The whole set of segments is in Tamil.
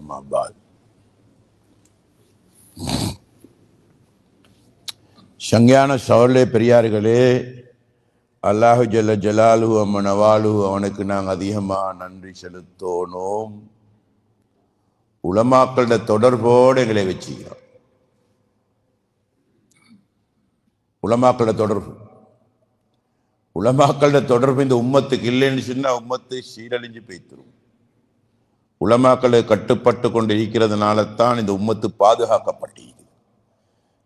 Mabad. சங்கையான சோழலே பெரியார்களே, அல்லாஹு ஜல்ல ஜலாலு அம்மனவாலு அவனுக்கு நாங்கள் அதிகமாக நன்றி செலுத்தோனோம். உலமாக்களோட தொடர்போடு எங்களை வச்சுக்கிறோம். உலமாக்களோட தொடர்பு இந்த உம்மத்துக்கு இல்லைன்னு சொன்னா உம்மத்து சீரழிஞ்சு போய்த்திரும். உலமாக்களை கட்டுப்பட்டு கொண்டு இருக்கிறதுனால தான் இந்த உம்மத்து பாதுகாக்கப்பட்டது.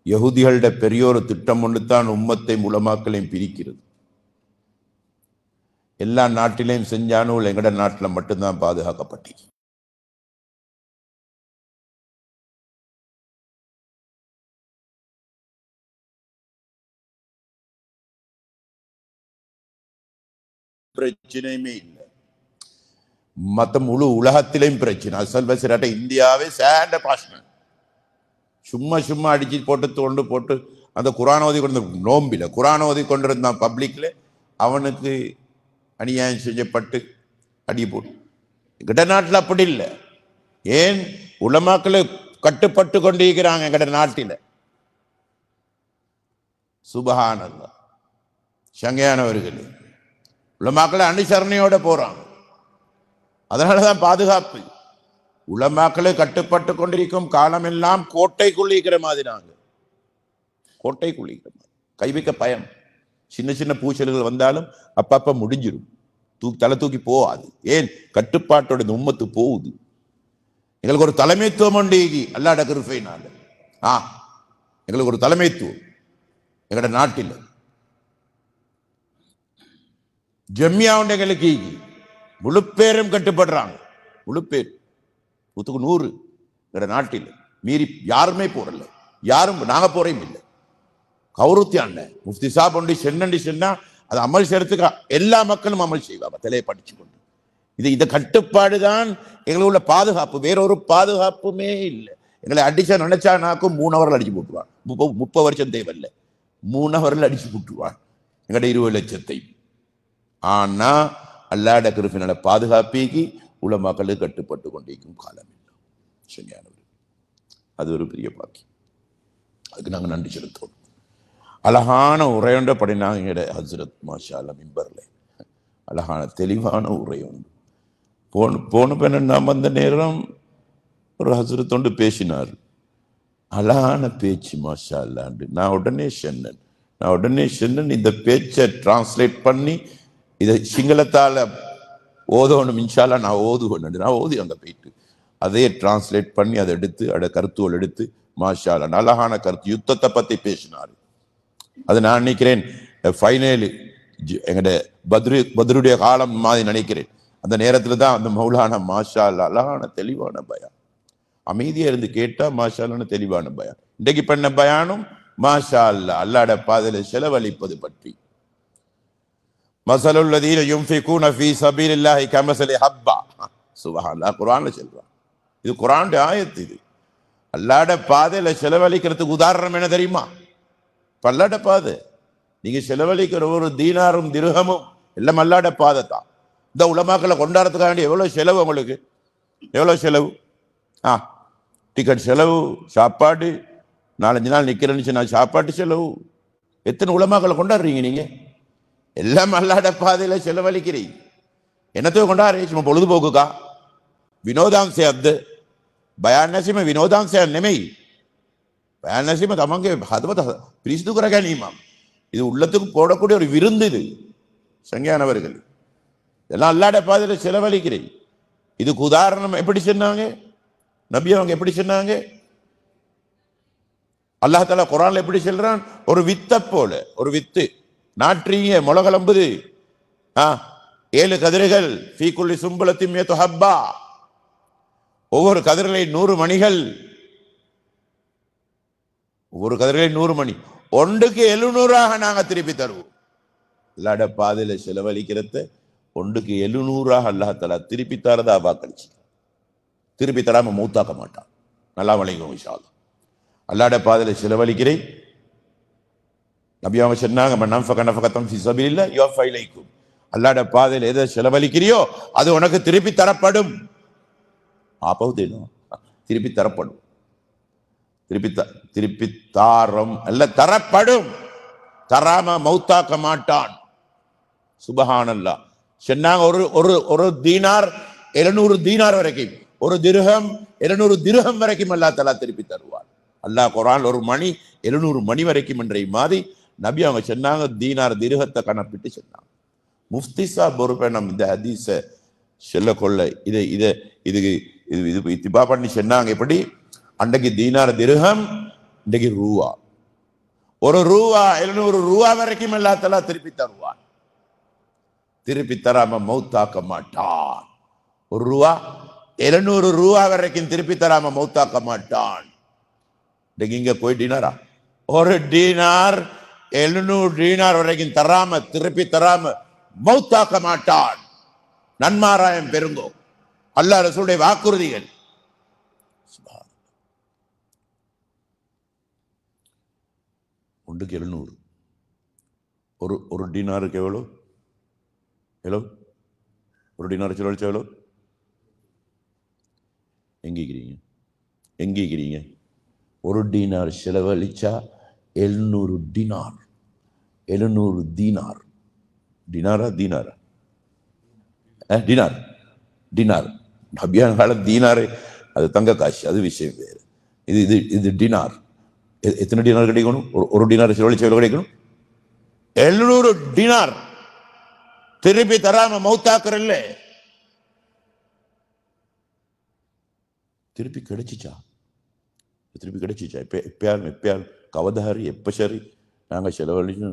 யகுதிகளோட பெரியோரு திட்டம் ஒன்று தான் உம்மத்தை உலமாக்களையும் பிரிக்கிறது. எல்லா நாட்டிலையும் செஞ்சானும் எங்கட நாட்டில் மட்டும்தான் பாதுகாக்கப்பட்டது. பிரச்சனையுமே இல்லை. மற்ற முழு உலகத்திலையும் பிரச்சனை. அசல் பசிராட்ட இந்தியாவே சேண்ட பாஷன் சும்மா அடிச்சு போட்டு அந்த குரான் ஓதி கொண்டு நோம்பில குரான் ஓதி கொண்டிருந்தான் பப்ளிக்ல, அவனுக்கு அநியாயம் செய்யப்பட்டு அடி போட்டு. எங்கட நாட்டில் அப்படி இல்லை. ஏன் உலமாக்களை கட்டுப்பட்டு கொண்டிருக்கிறாங்க எங்கட நாட்டில். சுபஹானல்லாஹ். சங்கையானவர்களே, உலமாக்களை அனுசரணையோட போறாங்க. அதனாலதான் பாதுகாப்பு. உலமாக்களை கட்டுப்பட்டு கொண்டிருக்கும் காலம் எல்லாம் கோட்டைக்குள்ளிக்கிற மாதிரி. நாங்க கோட்டைக்குள்ளிக்கிற மாதிரி கை வைக்க பயம். சின்ன பூச்சல்கள் வந்தாலும் அப்பப்ப முடிஞ்சிடும். தலை தூக்கி போகாது. ஏன்? கட்டுப்பாட்டோட இந்த உம்மத்து போகுது. எங்களுக்கு ஒரு தலைமைத்துவம் உண்டு. அல்லாஹ்வுடைய கிருபையினால எங்களுக்கு ஒரு தலைமைத்துவம் எங்கட நாட்டில். ஜம்மியா உண்டு எங்களுக்கு. முழு பேரும் கட்டுப்படுறாங்க. முழு பேர் 100 எங்கட நாட்டில். மீறி யாருமே போறல. யாரும் நாங்க போறையும் இல்லை. கௌரத்தியாண்ட முஃப்தி சாப் ஒண்டி சென்னண்டி சொன்னா அது அமல் செய்யறதுக்கு எல்லா மக்களும் அமல் செய்வாங்க. தலையை படிச்சு கொண்டு. இந்த கட்டுப்பாடு தான் எங்களுக்கு உள்ள பாதுகாப்பு. வேறொரு பாதுகாப்புமே இல்லை. எங்களை அடிச்சா நினைச்சா நாக்கும் 3 ஹவரில் அடிச்சு போட்டுருவான். 30 வருஷம் தேவையில்லை. 3 ஹவரில் அடிச்சு போட்டுருவான் எங்கட 20 லட்சத்தை. ஆனா அல்லாஹ்வுடைய கிருபையினால பாதுகாப்பிக்கு உலமாக்களுக்கு கட்டுப்பட்டு கொண்டிருக்கும் காலம் இல்லை. சரியானவர். அது ஒரு பெரிய பாக்கியம். அதுக்கு நாங்கள் நன்றி செலுத்தோம். அழகான உரையொன்ற படினாங்க எங்கட ஹஸ்ரத் மாஷா அல்லாஹ் மிம்பர்ல. அழகான தெளிவான உரை உண்டு. போன பெண்ணா வந்த நேரம் ஒரு ஹஸ்ரத் ஒன்று பேசினார். அழகான பேச்சு மாஷா அல்லாஹ். நான் உடனே சொன்னேன் இந்த பேச்சை டிரான்ஸ்லேட் பண்ணி இதை சிங்களத்தால ஓதணும் இன்ஷால்லா. நான் ஓதி அங்க போயிட்டு அதே டிரான்ஸ்லேட் பண்ணி அதை எடுத்து கருத்துகள் எடுத்து மாஷா அல்லாஹ் அழகான கருத்து யுத்தத்தை பத்தி பேசினார். அது நான் நினைக்கிறேன் ஃபைனல் எங்கட பத்ருடைய காலம் மாதிரி நினைக்கிறேன். அந்த நேரத்துல தான் அந்த மௌலானா மாஷா அல்லாஹ் அழகான தெளிவான பயான். அமைதியா இருந்து கேட்டா மாஷா அல்லாஹ்னு தெளிவான பயான். இன்றைக்கு பண்ண பயானும் மாஷா அல்லாஹ் அல்லாஹ்வுடைய பாதையில செலவழிப்பது பற்றி. மஸலுல்லதீன யுன்ஃபிகூன ஃபீ ஸபீலில்லாஹி கமஸலி ஹப்பா. சுப்ஹானல்லாஹ். குர்ஆன்ல சொல்றான். இது குர்ஆனுடைய ஆயத்து. இது அல்லாஹ்வுடைய பாதையில செலவழிக்கிறதுக்கு உதாரணம் என்ன தெரியுமா? அல்லாஹ்வுடைய பாதை. நீங்க செலவழிக்கிற ஒரு தீனாரும் திர்ஹமும் எல்லாம் அல்லாஹ்வுடைய பாதை தான். இந்த உலமாக்களை கொண்டாடுறதுக்காக வேண்டிய எவ்வளவு செலவு உங்களுக்கு? எவ்வளவு செலவு? டிக்கெட் செலவு, சாப்பாடு, 4-5 நாள் நிக்கிறேன்னு சொன்னா சாப்பாட்டு செலவு. எத்தனை உலமாக்களை கொண்டாடுறீங்க நீங்க? எல்லாம் அல்லாஹ்வுடைய பாதையில செலவழிக்கிறீங்க. என்னத்தையும் கொண்டாடுறீங்க? சும்மா பொழுதுபோக்குக்கா? විනෝදාංශයක්ද? බයන් නැසීම විනෝදාංශයක් නෙමෙයි. බයන් නැසීම තමන්ගේ හදවත පිරිසිදු කර ගැනීමක්. இது உள்ளத்துக்கு போடக்கூடிய ஒரு விருந்து. இது சங்கையானவர்கள் இதெல்லாம் அல்லாஹ்வுடைய பாதையில செலவழிக்கிறீங்க. இதுக்கு உதாரணம் எப்படி சொன்னாங்க? நபி அவங்க எப்படி சொன்னாங்க? அல்லாஹ் தஆலா குர்ஆன்ல எப்படி சொல்றான்? ஒரு வித்தை போல. ஒரு வித்து நாற்றீங்க முளகலம்புது. 7 கதிர்கள் ஃபீ குல்லி சும்பலத்தின் மியத்து ஹப்பா. ஒவ்வொரு கதிர்களை 100 மணிகள். ஒவ்வொரு கதிர்களை 100 மணி. ஒன்றுக்கு 700ஆக நாங்க திருப்பி தருவோம். அல்லாஹ்வுடைய பாதையில செலவழிக்கிறத ஒன்றுக்கு 700ஆக அல்லாஹ் தஆலா திருப்பி தரதா வாக்களிச்சு. திருப்பி தராம மௌத்தாக்க மாட்டான். நல்லா வளைக்கும் இன்ஷா அல்லாஹ். அல்லாஹ்வுடைய பாதையில செலவழிக்கிறேன். நபி அவங்க சொன்னாங்க நஃபகத்தம் ஃபீ ஸபீலில்லாஹ் யுவஃபா இலைக்கும். அல்லாஹ்வுடைய பாதையில எதை செலவழிக்கிறியோ அது உனக்கு திருப்பி தரப்படும். ஆப்பவு தேனும். திருப்பி தரப்படும். திருப்பி தாரம் அல்ல, தரப்படும். தராம மௌத்தாக்க மாட்டான். சுபஹானல்லாஹ். சொன்னாங்க ஒரு ஒரு ஒரு தீனார் 700 தீனார் வரைக்கும், ஒரு திர்ஹம் 700 திர்ஹம் வரைக்கும் அல்லாஹ் தஆலா திருப்பி தருவார். அல்லாஹ் குர்ஆன் ஒரு மணி 700 மணி வரைக்கும் என்ற மாதிரி நபி அவங்க சொன்னாங்க. தீனார் திர்ஹத்தை கணப்பிட்டு சொன்னாங்க. முஃப்தி சாப் பொறுப்பை நம்ம இந்த ஹதீஸ சொல்ல கொள்ள இதை இதை இதுக்கு இது இது இத்திபா பண்ணி சொன்னாங்க. எப்படி அன்றைக்கு தீனார் திர்ஹம், இன்றைக்கு ரூவா. ஒரு ரூவா 700 ரூவா வரைக்கும் அல்லாஹ் தஆலா திருப்பி தருவான். திருப்பி தராம மௌத்தாக்க மாட்டான். ஒரு ரூவா 700 ரூவா வரைக்கும் திருப்பி தராம மௌத்தாக்க மாட்டான். இங்க போய் டினாரா, ஒரு டினார் 700 டினார் வரைக்கும் தராம திருப்பி தராம மௌத்தாக்க மாட்டான். நன்மாராயம் பெருங்கோ. அல்லாஹ் ரசூலுடைய வாக்குறுதிகள். ஒன்றுக்கு 700. ஒரு டினாருக்கு எவ்வளோ? ஒரு டினார் செலவழிச்சா எவ்வளோ? எங்கிக்கிறீங்க? ஒரு டினார் செலவழிச்சா 700 டினார். 700 தீனார். டினாரா தீனாரா? டினார். நபியான கால தீனாரு அது தங்க காசு, அது விஷயம் வேறு. இது இது இது டினார். எத்தனை டினார் கிடைக்கணும்? ஒரு டினார் செலவழிச்சா எவ்வளோ கிடைக்கணும்? 700 டினார் திருப்பி தராம மௌத்தாக்குறல்ல. திருப்பி கிடைச்சிச்சா? எப்பயாலும் கவதாரி எப்ப சரி நாங்க செலவழிச்சு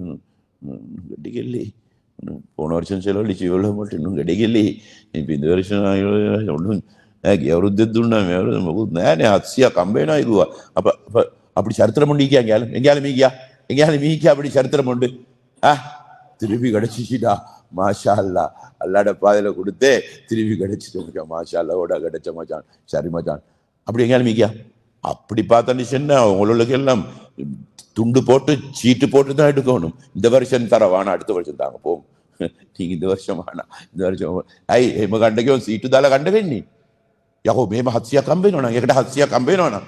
கிடைக்கலே. போன வருஷம் செலவழிச்சு எவ்வளவு மட்டும் இன்னும் கிடைக்கலே. இப்ப இந்த வருஷம் ஒன்றும் எவருத்துன்னா ஹசியா கம்பேனா இதுவா? அப்படி சரித்திரம் உண்டு. எங்கேயாலும் மீக்கியா அப்படி சரித்திரம் உண்டு. திருப்பி கிடைச்சிச்சுடா, மாஷா அல்லா. அல்லாட பாதையில கொடுத்தே திருப்பி கிடைச்சிட்டு மச்சான், மாஷா அல்லாவோட கிடைச்ச மச்சான், சரி மச்சான். அப்படி எங்கேயாலும் மீக்கியா? அப்படி பார்த்தா சொன்ன உங்களுக்கு எல்லாம் துண்டு போட்டு சீட்டு போட்டு தான் எடுக்கணும். இந்த வருஷம் தர வானா, அடுத்த வருஷம் தாங்க போகும். நீங்க இந்த வருஷம் வானா, இந்த வருஷம் එම ගණ්ඩකෝ සීටු දාලා ගණ්ඩ වෙන්නේ. යකෝ මේම 700ක් හම්බ වෙනවනම් ඒකට 700ක් හම්බ වෙනවනම්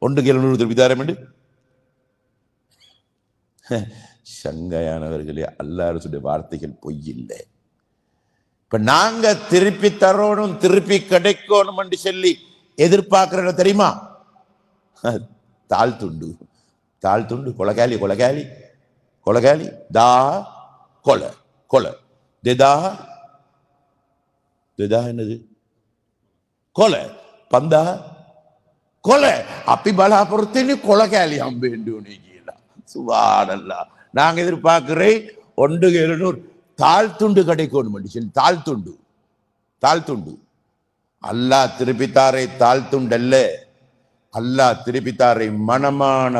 ஒன்றுக்கு 700 திருப்பி தாரேன். சங்கையானவர்களே, அல்லாஹ்வுடைய வார்த்தைகள் பொய் இல்லை. இப்ப நாங்க திருப்பி தரணும், திருப்பி கிடைக்கணும் என்று சொல்லி எதிர்பார்க்கிறத தெரியுமா? தாழ்த்துண்டு கொலகாலி தா கொலை දෙදා என்னது? கொலை பந்தா கொலை. அப்படி பலாபுரத்தின்னு கொலகாலி அம்பேண்டுனே கீழா. சுப்ஹானல்லாஹ். நாங்க எதிர்பார்க்கிறேன் 1க்கு 700 தாழ்த்துண்டு கிடைக்கணும் என்று சொல்லி. தாழ்த்துண்டு அல்லாஹ் திருப்பித்தாரை தாழ்த்துண்டல்ல. அல்லாஹ் திருப்பித்தாரை மனமான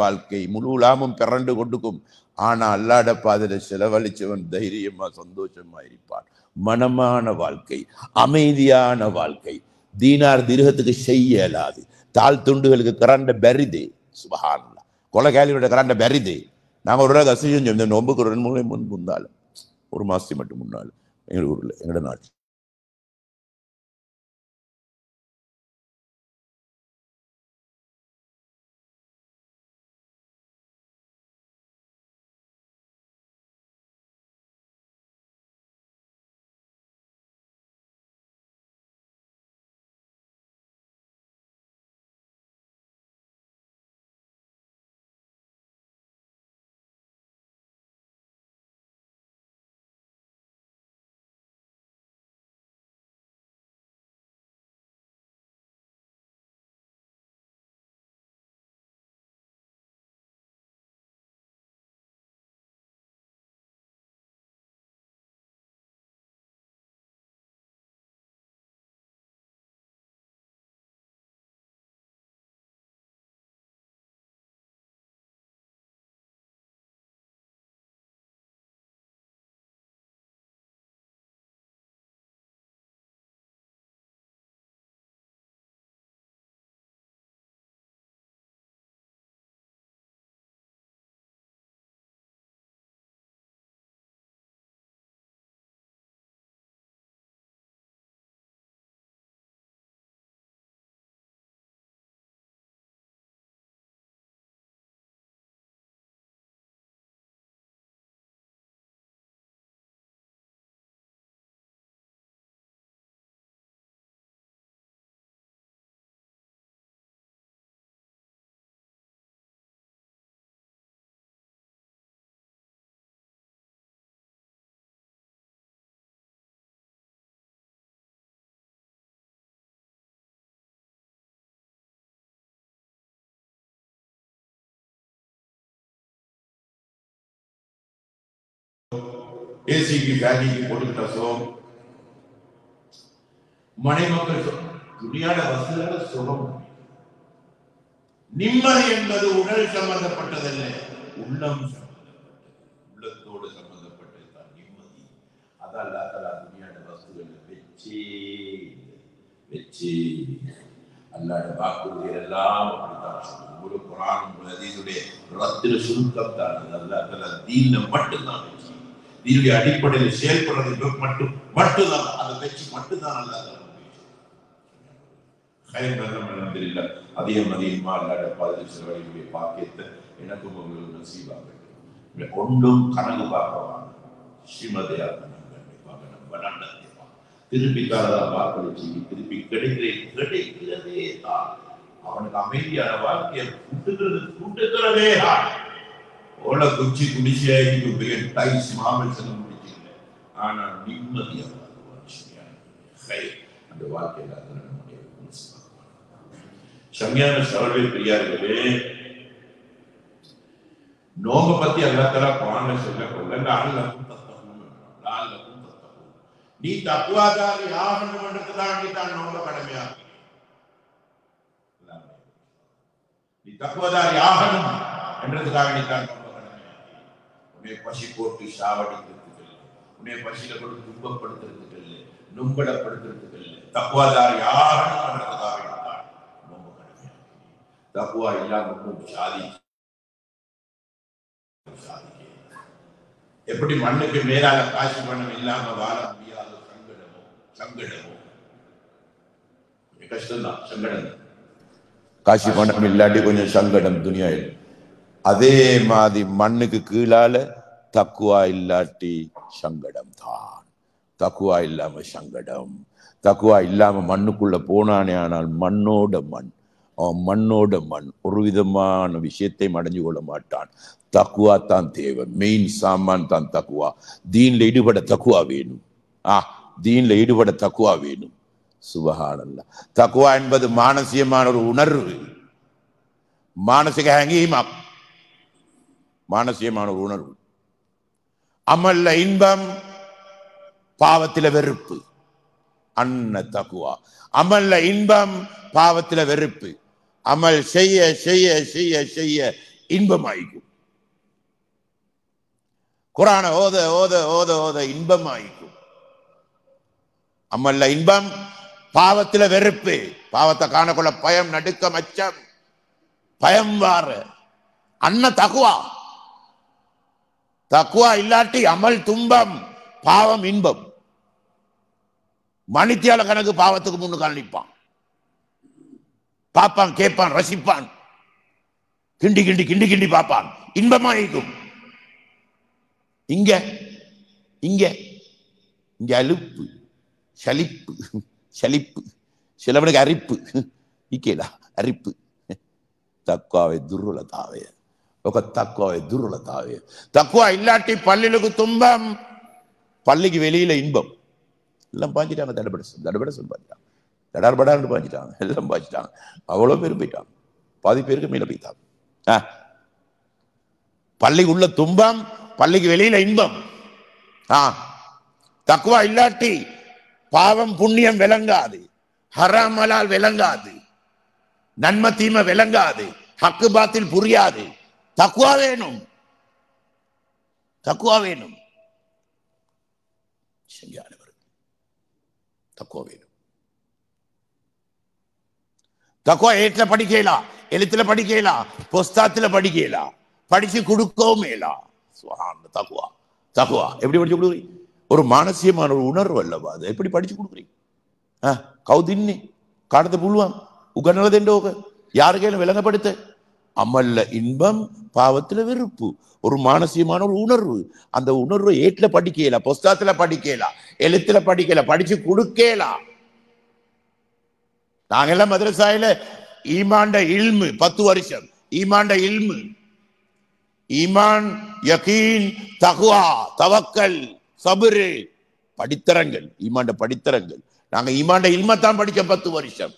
வாழ்க்கை முழு லாமும் பிறண்டு கொண்டுக்கும். ஆனா அல்லாட பாதையில செலவழிச்சவன் தைரியமா சந்தோஷமா இருப்பான். மனமான வாழ்க்கை, அமைதியான வாழ்க்கை. தீனார் திர்ஹத்துக்கு செய்ய இயலாது. தாழ்த்துண்டுகளுக்கு கரண்ட பெரிது. சுப்ஹானல்லாஹ். கொலகாலியோட கரண்ட பெரிது. நாங்க ஒரு நாள் அசையும் இந்த நோம்புக்கு 2-3 முன்னால, ஒரு மாசத்துக்கு மட்டும் முன்னால எங்க ஊர்ல, எங்கட நாட்டில் ஏசிக்கு பேக்கிக்கு போட்டுக்கிட்ட சுகம், மனைமக்கள் துணியாட வசதியான சுகம். நிம்மதி என்பது உடல் சம்பந்தப்பட்டதல்ல, உள்ளம் உள்ளத்தோடு சம்பந்தப்பட்டதுதான் நிம்மதி. அதான் துணியாட வசதிகளை வச்சு அல்லாட வாக்குறுதிகள் எல்லாம் அப்படித்தான். ஒரு குர்ஆன் ஹதீஸுடைய ரத்தின சுருக்கம் தான். அல்லாஹ் தீன மட்டும்தான் வச்சு, தீனுடைய அடிப்படையில் செயல்படுறது மட்டும்தான், அதை வச்சு மட்டும்தான் அல்லாஹ் அல்ஹம்துலில்லாஹ். அதிகமா அல்லாஹ் பாதத்தில் செலவழிக்கக்கூடிய பாக்கியத்தை எனக்கும் உங்களுக்கு நசீபாக ஒன்றும் கணக்கு பார்க்கவான் ஸ்ரீமதியா திருப்பிக்காரதா வாக்களிச்சு திருப்பி கிடைக்கிறதே தான். அவனுக்கு அமைதியான வாழ்க்கையை கூட்டுகிறதே ஓல குச்சி குடிச்சியாயிட்டு டைஸ் மாமல் செல்ல முடிச்சில்லை. ஆனா நிம்மதியா அந்த வாழ்க்கையில சமையான சவர்வே பெரியார்களே, நோம்ப பத்தி அல்லாஹ் தஆலா குர்ஆன்ல சொல்ல நீ தக்வாதாரி ஆகணும் என்றதுதான் நீ தான் நோம்ப கடமையாக்கி. நீ தக்வாதாரி ஆகணும் என்றதுக்காக நீ தான் நோம்ப கடமையாக்கி. உன்னை பசி போட்டு சாவடிக்கிறதுக்கு இல்லை, உன்னை பசியில கொண்டு துன்பப்படுத்துறதுக்கு இல்லை, நும்படப்படுத்துறதுக்கு இல்லை, தக்வாதாரி ஆகணும் என்றதுக்காக நீ தான் நோம்ப கடமையாக்கி. தக்வா இல்லாம ஒன்றும் சாதிக்க எப்படி மண்ணுக்கு மேலால காசு பணம் இல்லாம வாழ முடியாத சங்கடமோ கஷ்டம்தான். சங்கடம் காசு பணம் இல்லாட்டி கொஞ்சம் சங்கடம் துனியாயில். அதே மாதிரி மண்ணுக்கு கீழால தக்குவா இல்லாட்டி சங்கடம் தான். தக்குவா இல்லாம சங்கடம். தக்குவா இல்லாம மண்ணுக்குள்ள போனானே ஆனால் மண்ணோட மண், அவன் மண்ணோட மண், ஒரு விதமான விஷயத்தை அடைஞ்சு கொள்ள மாட்டான். தக்குவா தான் தேவை, மெயின் சாமான் தான் தக்குவா. தீன்ல ஈடுபட தக்குவா வேணும். தீன்ல ஈடுபட தக்குவா வேணும். சுபஹானல்லாஹ். தக்குவா என்பது மானசீகமான ஒரு உணர்வு, மானசிக ஹங்கீமா, மானசீகமான ஒரு உணர்வு. அமல்ல இன்பம், பாவத்தில வெறுப்பு, அன்ன தக்குவா. அமல்ல இன்பம், பாவத்தில வெறுப்பு. அமல் செய்ய செய்ய செய்ய செய்ய இன்பமாயிக்கும். குர்ஆன ஓத ஓத ஓத ஓத இன்பமாயிக்கும். அமல்ல இன்பம், பாவத்தில வெறுப்பு. பாவத்தை காணக்கொள்ள பயம், நடுக்கம், அச்சம், பயம் வார அன்ன தக்குவா. தக்குவா இல்லாட்டி அமல் துன்பம், பாவம் இன்பம். மணித்தியால கணக்கு பாவத்துக்கு முன்னுக்கு நிற்பான், பாப்பான், கேட்பான், ரசிப்பான், கிண்டி கிண்டி கிண்டி கிண்டி பார்ப்பான், இன்பமாயிக்கும். இங்க இங்க இங்க அலுப்பு, சலிப்பு, சலிப்பு, சிலவனுக்கு அரிப்பு, இக்கேடா அரிப்பு. தக்குவாவை துர்வலதாவே, ఒక தக்குவாவை துர்வலதாவே. தக்குவா இல்லாட்டி பள்ளிக்கு துன்பம், பள்ளிக்கு வெளியில இன்பம். எல்லாம் பாஞ்சிட்டாங்க, தடபட சொல்லி பாஞ்சிட்டாங்க, தடார்படான்னு பாஞ்சிட்டாங்க, எல்லாம் பாஞ்சிட்டாங்க. அவ்வளோ பேர் போயிட்டாங்க, பாதி பேருக்கு மேல போயிட்டாங்க. பள்ளிக்கு உள்ள துன்பம், பள்ளிக்கு வெளியில இன்பம். தக்குவா இல்லாட்டி பாவம் புண்ணியம் விளங்காது, ஹராம் ஹலால் விளங்காது, நன்மை தீமை விளங்காது, ஹக்கு பாத்தில் புரியாது. தக்குவா வேணும், தக்குவா வேணும். தக்குவா வேணும். தக்குவா ஏட்ல படிக்கலாம், எழுத்துல படிக்கலாம், புஸ்தகத்துல படிக்கலாம், படிச்சு கொடுக்கவும் மேலா. தக்குவா தக்குவா எப்படி படிச்சு கொடுக்குறீங்க? ஒரு மானசீகமான ஒரு உணர்வு அல்லவா, அதை எப்படி படிச்சு கொடுக்குறீங்க? கௌதின்னி காடத்தை புழுவான் உகநலதெண்டோக யாருக்கேனும் விளங்கப்படுத்த. அமல்ல இன்பம், பாவத்துல வெறுப்பு, ஒரு மானசீகமான ஒரு உணர்வு. அந்த உணர்வை ஏட்ல படிக்கலாம், புஸ்தகத்துல படிக்கலாம், எழுத்துல படிக்கலாம், படிச்சு கொடுக்கலாம். நாங்கெல்லாம் மதரசாயில ஈமாண்ட இல்மு 10 வருஷம், ஈமாண்ட இல்மு, ஈமான், யகீன், தக்வா, தவக்கல், சபுரு, படித்தரங்கள், ஈமாண்ட படித்தரங்கள். நாங்க ஈமாண்ட இல்மத்தான் படிச்ச 10 வருஷம்,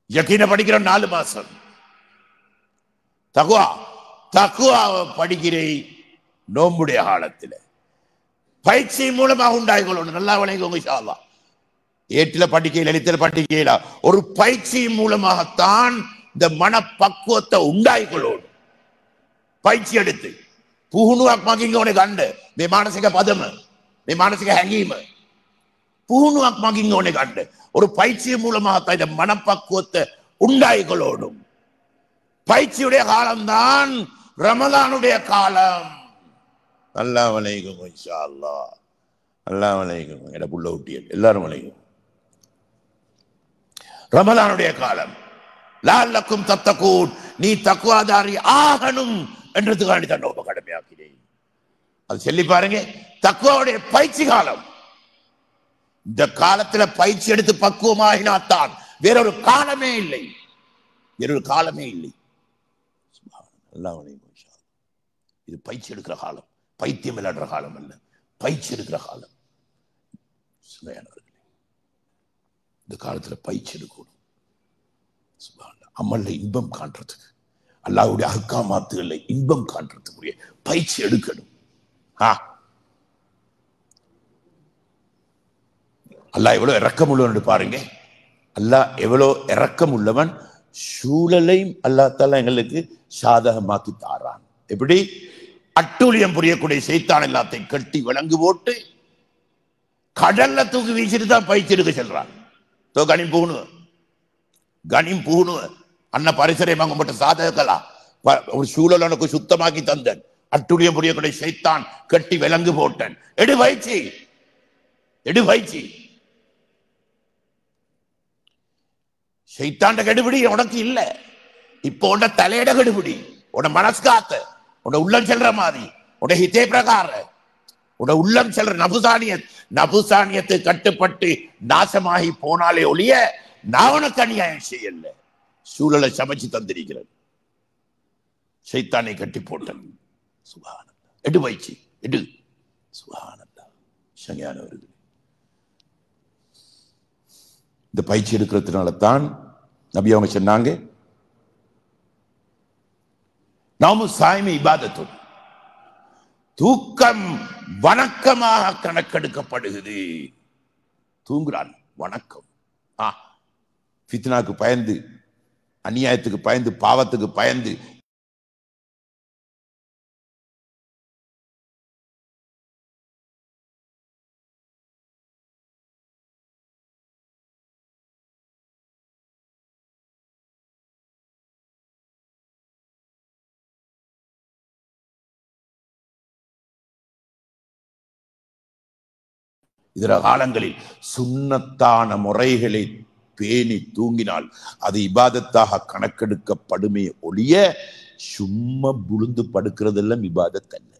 யகீன படிக்கிறோம் 4 மாசம், தக்வா தக்வா படிக்கிறேன் நோம்புடைய காலத்தில் பயிற்சி மூலமாக உண்டாகிக்கொள்ளணும். நல்லா விளைங்க இன்ஷா அல்லாஹ். ஏட்டில பட்டிக்கையில் எழுத்தில பட்டிக்கையில ஒரு பயிற்சி மூலமாகத்தான் இந்த மனப்பக்குவத்தை உண்டாகிக்கொள்ளணும். පයිච්චි எடுத்து පුහුණුවක් මගින් ඕනේ ගන්න. මේ මානසික පදම, මේ මානසික හැඟීම පුහුණුවක් මගින් ඕනේ ගන්න. ஒரு பயிற்சி மூலமாக இந்த மனப்பக்குவத்தை உண்டாகிக்கொள்ளணும். பயிற்சியுடைய காலம்தான் ரமலானுடைய காலம். அல்லாஹ் வலைக்கும் இன்ஷா அல்லாஹ். அல்லாஹ் வலைக்கும் எட புள்ள ஊட்டியல் எல்லாரும் வலைக்கும். ரமலானுடைய காலம். லஅல்லக்கும் தத்தகூன், நீ தக்வாதாரி ஆகணும் என்றதுக்காண்டி தான் நோன்பு கடமையாக்கினேன். அது சொல்லி பாருங்க. தக்வாவுடைய பயிற்சி காலம். இந்த காலத்துல பயிற்சி எடுத்து பக்குவமாகினாத்தான். வேறொரு காலமே இல்லை, வேறொரு காலமே இல்லை. இது பயிற்சி எடுக்கிற காலம், பைத்தியம் விளையாடுற காலம் அல்ல, பயிற்சி எடுக்கிற காலம். இந்த காலத்துல பயிற்சி எடுக்கணும். அமல்ல இன்பம் காண்றதுக்கு, அல்லாஹ்வுடைய அஹ்காமாத்துகளை இன்பம் காண்றதுக்குரிய பயிற்சி எடுக்கணும். அல்லாஹ் எவ்வளவு இரக்கம் உள்ளவன் பாருங்க. அல்லாஹ் எவ்வளவு இரக்கம் உள்ளவன். சூழலையும் அல்லாஹ் தஆலா எங்களுக்கு சாதகமாக்கி தாரான். எப்படி? அட்டூழியம் புரியக்கூடிய சைத்தான் எல்லாத்தையும் கட்டி விலங்கு போட்டு கடல்ல தூக்கி வீசிட்டு தான் பயிற்சி எடுக்க சொல்றான். கனிம் புகணுவ, கனிம் புகணுவ அண்ண பரிசரை வாங்கப்பட்ட சாதகலா ஒரு சூழல் உனக்கு சுத்தமாக்கி தந்தன். அட்டூழியம் புரியக்கூடிய சைத்தான் கட்டி விலங்கு போட்டன். எடு பயிற்சி, எடு பயிற்சி. சைத்தாண்ட கெடுபிடி உனக்கு இல்ல. இப்போ உன்ன தலையிட கெடுபிடி, உன்ன மனஸ்காத்த, உன்ன உள்ளம் செல்ற மாதிரி, உன்ன ஹிதே பிரகார, உன்ன உள்ளம் செல்ற நபுசானியத்தை கட்டுப்பட்டு நாசமாகி போனாலே ஒழிய நான் உனக்கு அநியாயம் செய்யல. சூழலை சமைச்சு தந்திருக்கிறேன், சைத்தானை கட்டி போட்டன். சுப்ஹானல்லாஹ். எடு பயிற்சி, எடு. சுப்ஹானல்லாஹ். சங்கையான வருது. இந்த பயிற்சி எடுக்கிறதுனால தான் நபி அவங்க சொன்னாங்க, நாமு சாய்மை இபாதத்தும், தூக்கம் வணக்கமாக கணக்கெடுக்கப்படுகிறது. தூங்குறான் வணக்கம். ஃபித்னாக்கு பயந்து, அநியாயத்துக்கு பயந்து, பாவத்துக்கு பயந்து இதர காலங்களில் சுன்னத்தான முறைகளை பேணி தூங்கினால் அது இபாதத்தாக கணக்கெடுக்கப்படுமே ஒழிய சும்மா புழுந்து படுக்கிறதெல்லாம் இபாதத் அல்ல.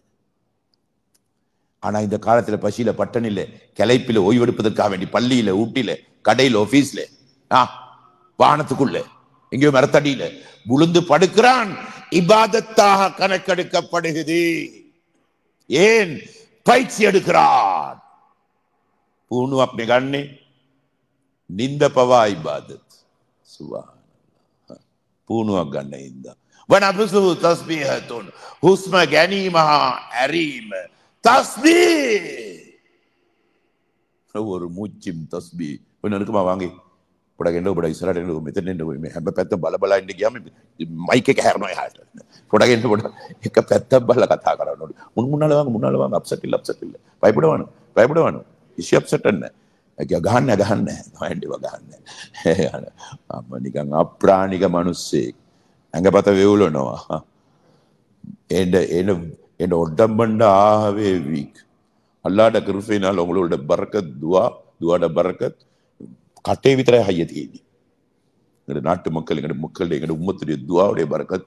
ஆனா இந்த காலத்துல பசியில, பட்டனில, கிளைப்பில, ஓய்வெடுப்பதற்காக வேண்டி பள்ளியில, ஊட்டில, கடையில, ஆபீஸ்ல, வானத்துக்குள்ள, எங்கேயோ மரத்தடியில புழுந்து படுக்கிறான். இபாதத்தாக கணக்கெடுக்கப்படுகிறது. ஏன்? பயிற்சி எடுக்கிறான். පුහුණුවක් නෙගන්නේ නින්ද පවා ඉබාදත්. සුබ්හානල්ලාහ්. පුහුණුවක් ගන්න ඉඳා වනබසු තස්බීහතුන්, හුස්ම ගැනීම හා ඇරීම. තස්බීහ් ஒரு மூச்சும் தஸ்பீஹ். ஒன்னு இருக்குமா வாங்கி පොඩගෙන්න ඔබට ඉස්සරහට එන්න මෙතන එන්න මේ හැම පැත්තම බල බල ඉන්න ගියාම මයික් එක හැරනවා එහාට. පොඩගෙන්න පොඩ එක පැත්තක් බලලා කතා කරන්න ඕනේ. මුන්නාල வாங்க අප්සෙට් இல்ல பயப்படவானு ඉෂි අප්සෙට් නැහැ. ගහන්න නොයන්ඩිව ගහන්න. අම්ම නිකන් අප්‍රාණික මිනිස්සෙක් ඇඟපත වෙවුලනවා. එන්න ஒட்டம்பண்ட ஆகவே வீக். அல்லாட கிருபையினால் உங்களோட பரக்கத், துவாட பரக்கத் கட்டை வித்தர ஹைய තියෙන්නේ. எங்களுடைய நாட்டு மக்கள், எங்களுடைய உம்மத்துடைய துவாவுடைய பரக்கத்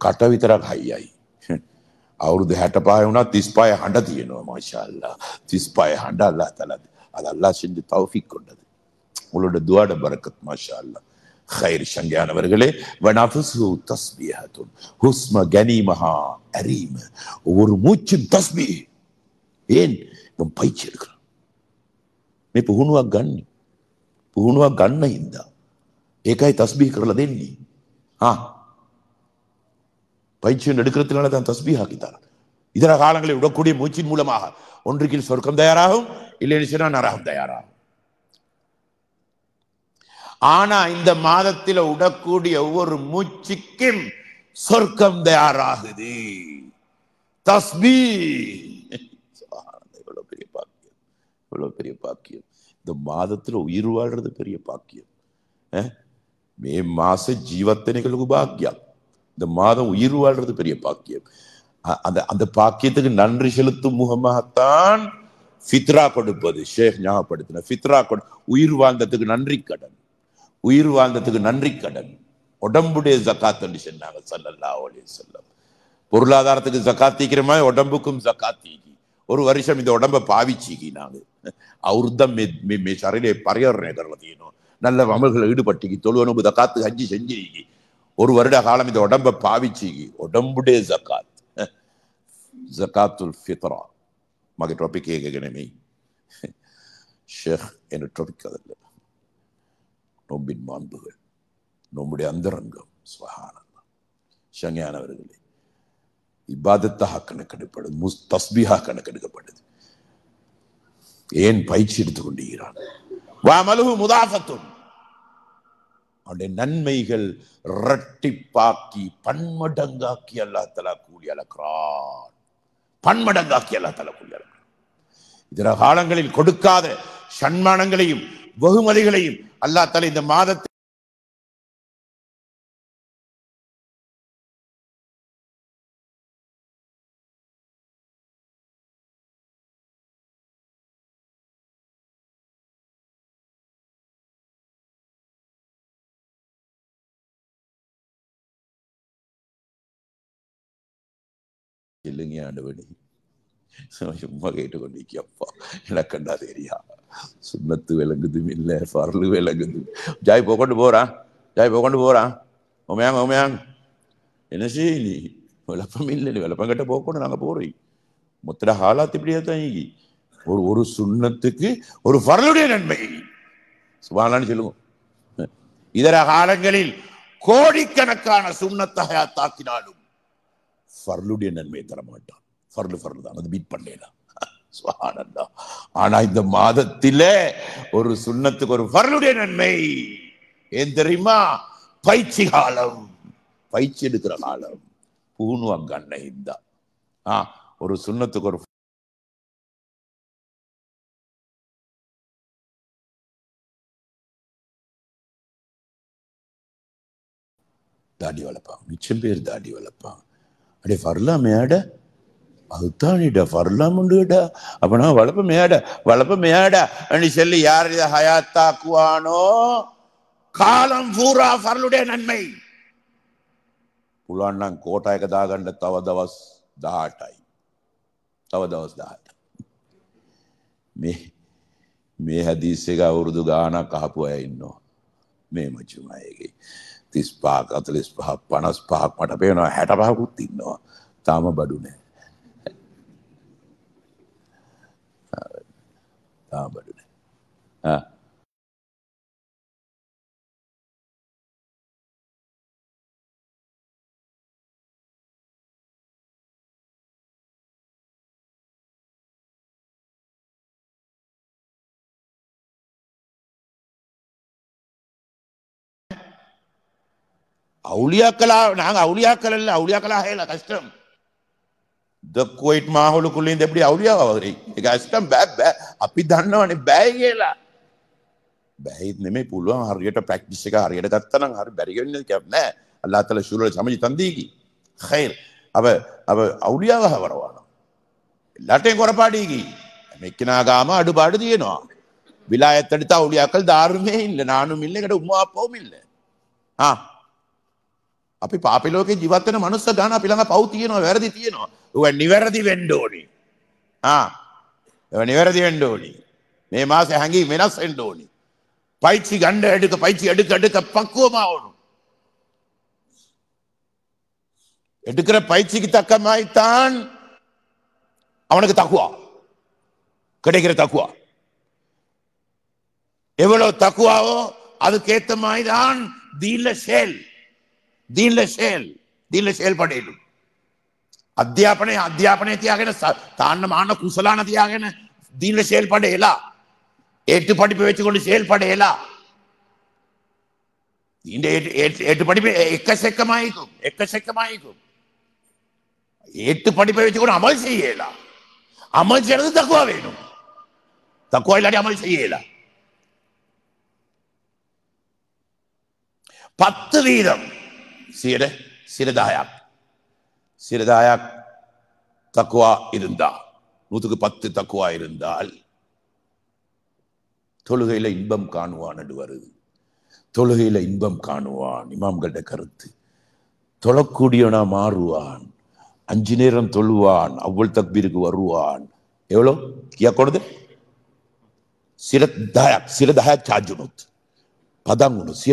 කට විතරක් හයියයි. අවුරුදු 65 වුණා 35 හඬ තියෙනවා. මාෂා අල්ලාහ්. 35 හඬ අල්ලාහ් தஆலா அது அல்லாஹ் செஞ்ச தௌஃபீக் கொண்டது. உங்களோட துவாட பரக்கத் மாஷா அல்லாஹ். خير சங்கையானவர்களே, வனஃபுசு தஸ்பீஹத்துன் ஹுஸ்ம கனீமஹா அரீம். ஒரு மூச்சும் தஸ்பீஹ். ஏன்? நம்ம பயிற்சி எடுக்கிறோம். මේ පුහුණුවක් ගන්න ඉඳා ඒකයි தஸ்பீஹ் කරලා දෙන්නේ. பயிற்சி எடுக்கிறதுனால தான் தஸ்பீஹ் ஆக்கித்தார். இதர காலங்களில் விடக்கூடிய மூச்சின் மூலமாக ஒன்றுக்கு சொர்க்கம் தயாராகும், இல்லைன்னு சொன்னா நரகம் தயாராகும். ஆனா இந்த மாதத்தில் விடக்கூடிய ஒவ்வொரு மூச்சுக்கும் சொர்க்கம் தயாராகுது. தஸ்பீ, எவ்வளவு பெரிய பாக்கியம், எவ்வளவு பெரிய பாக்கியம். இந்த மாதத்துல உயிர் வாழ்றது பெரிய பாக்கியம். மே மாச ஜீவத்தனைகளுக்கு பாக்கியம், இந்த மாதம் உயிர் வாழ்றது பெரிய பாக்கியம். அந்த பாக்கியத்துக்கு நன்றி செலுத்தும் முகமாகத்தான் ஃபித்ரா கொடுப்பது. ஷேக் ஞாபகப்படுத்தின ஃபித்ரா உயிர் வாழ்ந்ததுக்கு நன்றி கடன், உயிர் வாழ்ந்ததுக்கு நன்றி கடன். உடம்புடைய ஜக்காத் என்று சொன்னாங்க ஸல்லல்லாஹு அலைஹி வஸல்லம். பொருளாதாரத்துக்கு ஜக்காத் தீக்கிற மாதிரி உடம்புக்கும் ஜக்காத் தீக்கி. ஒரு வருஷம் இந்த உடம்பை பாவிச்சிக்கி நாங்க அவர்தான் சரையிலே பரையறனே கரலத்தீனும் நல்ல அமல்களை ஈடுபட்டிக்கி தொழுவனுக்கு ஜக்காத்து ஹஜ்ஜி செஞ்சிருக்கி. ஒரு வருட காலம் இந்த உடம்பை பாவிச்சிக்கி. உடம்புடைய ஜக்காத், ஜக்காத்துல் ஃபித்ரா. மக டாபிக் ஏகனமே ஷேக் என்ற டாபிக் அதல்ல. நோம்பின் மாண்புகள், நம்முடைய அந்தரங்கம். சுப்ஹானல்லாஹ். ஷங்யானவர்களே, இபாதத்தாக கணக்கெடுப்படுது, தஸ்பீஹா கணக்கெடுக்கப்படுது. ஏன் பயிற்சி எடுத்துக் கொண்டிருக்கிறான்? வஅமலுஹு முதாஃபத்துன், அவனுடைய நன்மைகள் இரட்டிப்பாக்கி பன்மடங்காக்கி அல்லாஹ் தஆலா கூலி அளக்கிறான். பன்மடங்காக்கி அல்லாஹ் தஆலா கூலி அளக்கிறான். இதர காலங்களில் கொடுக்காத சன்மானங்களையும் வெகுமதிகளையும் அல்லாஹ் தஆலா இந்த மாதத்தில் இல்லைங்க ஆண்டவனே, சும்மா கேட்டுக்கொண்டிருக்கி. அப்பா எனக்கு கண்டா தெரியா, சுண்ணத்து விளங்குதும் இல்லை, பரலு விளங்குது. ஜாய் போக்கொண்டு போறான், ஜாய் போக்கொண்டு போறான். உமையாங்க உமையாங்க என்ன செய்ய நீ விளப்பம் இல்லை, விளப்பம் கட்ட போக்கொண்டு நாங்கள் போறோம். மொத்த ஹாலாத் இப்படியே தான். ஒரு சுண்ணத்துக்கு ஒரு பரலுடைய நன்மை சுபாலான்னு சொல்லுவோம். இதர காலங்களில் கோடிக்கணக்கான சுண்ணத்தை தாக்கினாலும் ஃபர்லுடைய நன்மையை தரமாட்டான். ஃபர்லு தான், அது மீட் பண்ணலாம். சுப்ஹானல்லாஹ். ஆனா இந்த மாதத்திலே ஒரு சுண்ணத்துக்கு ஒரு ஃபர்லுடைய நன்மை. ஏன் தெரியுமா? பயிற்சி காலம், பயிற்சி எடுக்கிற காலம். பூணுவாங்க அண்ணன் இந்த ஒரு சுண்ணத்துக்கு ஒரு தாடி வளர்ப்பாங்க. மிச்சம் பேர் தாடி வளர்ப்பாங்க. அடே ஃபர்லா மேட, அதுதானிடா ஃபர்லாம் உண்டுடா. அப்பனா வளர்ப்ப மேட, வளர்ப்ப மேட என்று சொல்லி யார் இதை ஹயாத்தாக்குவானோ காலம் பூரா ஃபர்லுடைய நன்மை. புலான்னாங் கோட்டாயක දාගන්න තව දවස් 18යි. තව දවස් 18. මේ හදීස් එක අවුරුදු ගානක් අහපු අය ඉන්නවා. මේ මචුමයිගේ 35ක් 45ක් 55ක් මට පේනවා 65කුත් ඉන්නවා. තාම බඩු නැහැ. තාම බඩු නැහැ. அவுலியாக்களா? நாங்க அவுலியாக்கள் இல்ல, அவுலியாக்களா இல்ல, கஷ்டம். ද කුවයිට් මාහොල කුලින්ද எப்படி අවුලියාව වගේ ඒක කஷ்டம். බෑ අපි දන්නවනේ බෑ කියලා. බෑයිත් නෙමෙයි, පුළුවන් හරියට ප්‍රැක්ටිස් එක හරියට ගත්තා නම් හරි. බැරි වෙන්නේ නෑ. අල්ලාහ් තஆලා ශූර සමජි තන්දීකි خير. අප අවුලියාව හවරවනවා. ලටෙන් කොරපාඩීකි මෙක්කිනා ගාම අඩුපාඩු තියෙනවා. විලායත් எடுத்த අවුලියාக்கள் ධාර්මයේ ඉන්න නානුම් ඉන්න එකට උම්මා අප්පවුම් ඉන්න. අපි පාපි ලෝකේ ජීවත් වෙන මනුස්ස ගාන අපි ළඟ පව් තියෙනවා, වැරදි තියෙනවා. ඒක නිවැරදි වෙන්න ඕනි. ඒක නිවැරදි වෙන්න ඕනි. මේ මාසේ හැංගි වෙනස් වෙන්න ඕනි. பயிற்சி கண்ட எடுக்க பயிற்சி எடுக்க பக்குவமாகணும். எடுக்கிற பயிற்சிக்கு தக்க மாதிரிதான் அவனுக்கு தக்குவா கிடைக்கிற. தக்குவா எவ்வளவு தக்குவாவோ அதுக்கேற்ற மாதிரிதான் தீன்ல செயல், தீன்ல செயல்படையிலும். අධ්‍යාපනය තියාගෙන තාන්න මාන කුසලාන තියාගෙන දීන செயல்பட එලා ஏட்டு படிப்பு வச்சுக்கொண்டு செயல்பட எல்லாம் இந்த ஏட்டு படிப்பு எக்கச்சக்கமாயிக்கும் ஏட்டு படிப்பை வச்சுக்கொண்டு அமல் செய்யலாம். அமல் செய்யறது தக்குவா வேணும். தக்குவா இல்லாட்டி அமல் செய்யலாம். 10% சிறுதாயாக் தக்குவா இருந்தா 100க்கு 10 தக்குவா இருந்தால் தொழுகையில இன்பம் காணுவான் என்று வருது. தொழுகையில இன்பம் காணுவான். இமாம்கள கருத்து. தொழக்கூடியவனா மாறுவான். 5 நேரம் தொழுவான். அவ்வளவு தக்பீருக்கு வருவான். எவ்வளோ කියකොඩද? සිරදහයක් චාජුනොත් පදන් වුණු 10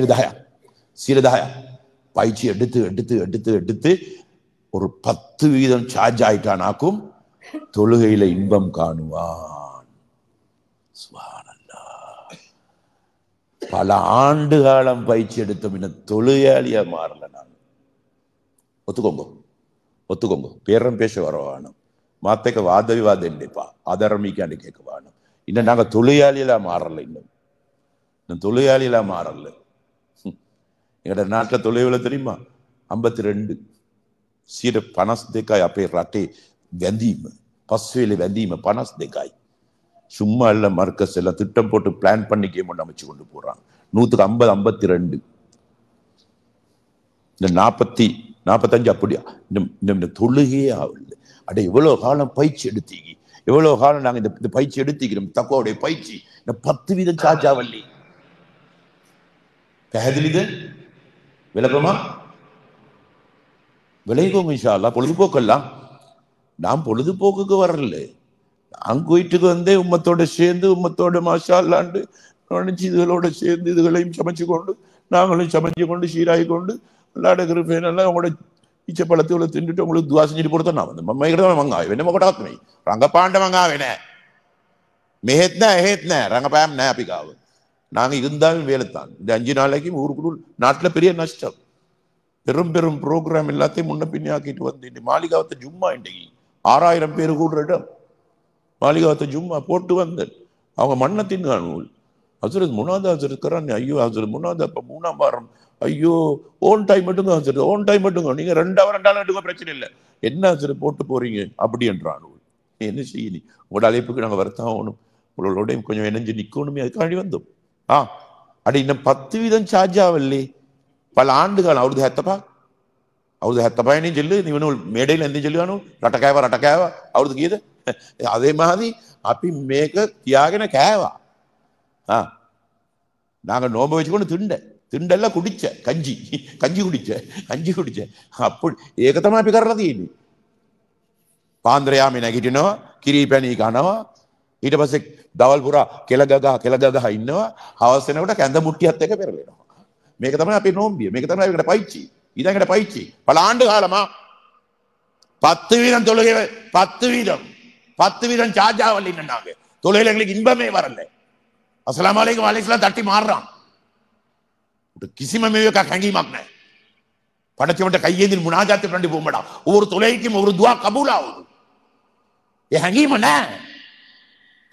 பயிற்சி எடுத்து ஒரு 10% சார்ஜ் ஆயிட்டானாக்கும் தொழுகையில இன்பம் காணுவான். பல ஆண்டு காலம் பயிற்சி எடுத்தோம், இன்னும் தொழுகையாளியா மாறல. நான் ஒத்துக்கோங்க பேரம் பேச வரவானும் மாத்தக்க வாத விவாதம் இல்லைப்பா ஆதாரமிக்காண்டு கேட்க வேணும். இன்னும் நாங்க தொழுகையாளியெல்லாம் மாறல. இன்னும் தொழுகையாளியெல்லாம் மாறல. எங்கட நாட்டில் தொழுகையில தெரியுமா 52 සියට 52යි අපේ රටේ වැඳීම පස්වෙලේ වැඳීම 52යි. சும்மா இல்ல மர்க்கஸ் எல்லாம் திட்டம் போட்டு பிளான் பண்ணி கேம் ஒன்று அமைச்சு கொண்டு போறாங்க. 150 52 இந்த 45 அப்படியா இந்த தொழுகையே ஆகல. அட எவ்வளவு காலம் பயிற்சி எடுத்தீங்க, எவ்வளவு காலம் நாங்க இந்த பயிற்சி எடுத்துக்கிறோம். தக்குவாவுடைய பயிற்சி இந்த 10% சார்ஜ் ஆகல. පැහැදිලිද? விளக்கமா விளைவோம் இன்ஷா அல்லாஹ். பொழுதுபோக்கெல்லாம் நாம் பொழுதுபோக்குக்கு வரல. நான் வீட்டுக்கு வந்தே உம்மத்தோட சேர்ந்து உம்மத்தோட மாஷா அல்லாண்டு நினைச்சு இதுகளோட சேர்ந்து இதுகளையும் சமைச்சு கொண்டு நாங்களும் சமைச்சு கொண்டு சீராகி கொண்டு விளையாட கிருப்பேனெல்லாம் உங்களோட இச்சப்பழத்தை தின்னுட்டு உங்களுக்கு துவா செஞ்சுட்டு போடுறோம். நான் வந்து மம்மைக்கிட்ட மங்காய் வேணே கொட்டாத்மை ரங்கப்பாண்ட மங்காவேனே மெஹத்னா எஹத்னா ரங்கப்பாயம் நே அப்பிக்காவு நாங்கள் இருந்தாலும் வேலைத்தான். இந்த 5 நாளைக்கும் ஊருக்குள் நாட்டில் பெரிய நஷ்டம். பெரும் பெரும் ப்ரோக்ராம் எல்லாத்தையும் முன்ன பின்னே ஆக்கிட்டு வந்து மாளிகாவத்தை ஜும்மா இன்றைக்கு 6000 பேர் கூடுற இடம். மாளிகாவத்தை ஜும்மா போட்டு வந்தேன். அவங்க மன்னத்தின் காணூல் ஹசரத் முனாதா இருக்கிறான். ஐயோ ஹசரத் முனாதா அப்ப 3ஆம் வாரம் ஐயோ ஓன் டைம் மட்டுங்க ஹசரத் ஓன் டைம் மட்டுங்க நீங்க 2 hour எடுங்க பிரச்சனை இல்லை. என்ன ஹசரத் போட்டு போறீங்க அப்படி என்றான். என்ன செய்யணும் உங்களோட அழைப்புக்கு நாங்கள் வருத்தம் ஆகணும், உங்களோட கொஞ்சம் இணைஞ்சு நிற்கணுமே அதுக்காண்டி வந்தோம். அடி இன்னும் 10% சார்ஜ் ஆகலே. பல ஆண்டு காலம் அவரது ஹெத்தப்பாயினு சொல்லு நீ மேடையில் எந்த சொல்லுவானு ரட்டக்காவா அவரது கீத அதே மாதிரி அப்படி மேக தியாகன கேவா. நாங்க நோம்பு வச்சுக்கொண்டு திண்டெல்லாம் குடிச்ச கஞ்சி குடிச்ச அப்படி ஏகத்தமா அப்படி கர்றது පාන්දරයාම නැගිටිනවා කිරි පැණි කනවා ඊට පස්සේ දවල් පුරා කෙල ගගහ ඉන්නවා හවස් වෙනකොට කැඳ මුට්ටියත් එක පෙරලෙනවා. මේක තමයි අපේ නෝම්බිය. මේක තමයි අපේ පයිච්චි. ඊළඟට පයිච්චි பல ஆண்டு காலமா 10% தொழுகை 10% சார்ஜ் ஆகல. நாங்க தொழுகையில எங்களுக்கு இன்பமே வரல. அஸ்ஸலாமு அலைக்கும் வலைஸ்லாம் தட்டி மாறுறான். කිසිම මේක හැංගීමක් නැහැ. படைச்சவன்ட்ட கையேந்தில் முனாஜாத்து பண்ணி போகமாட்டான். ஒவ்வொரு தொலைக்கும் ஒரு துவா கபூல் ஆகுது. හැඟීම නැහැ.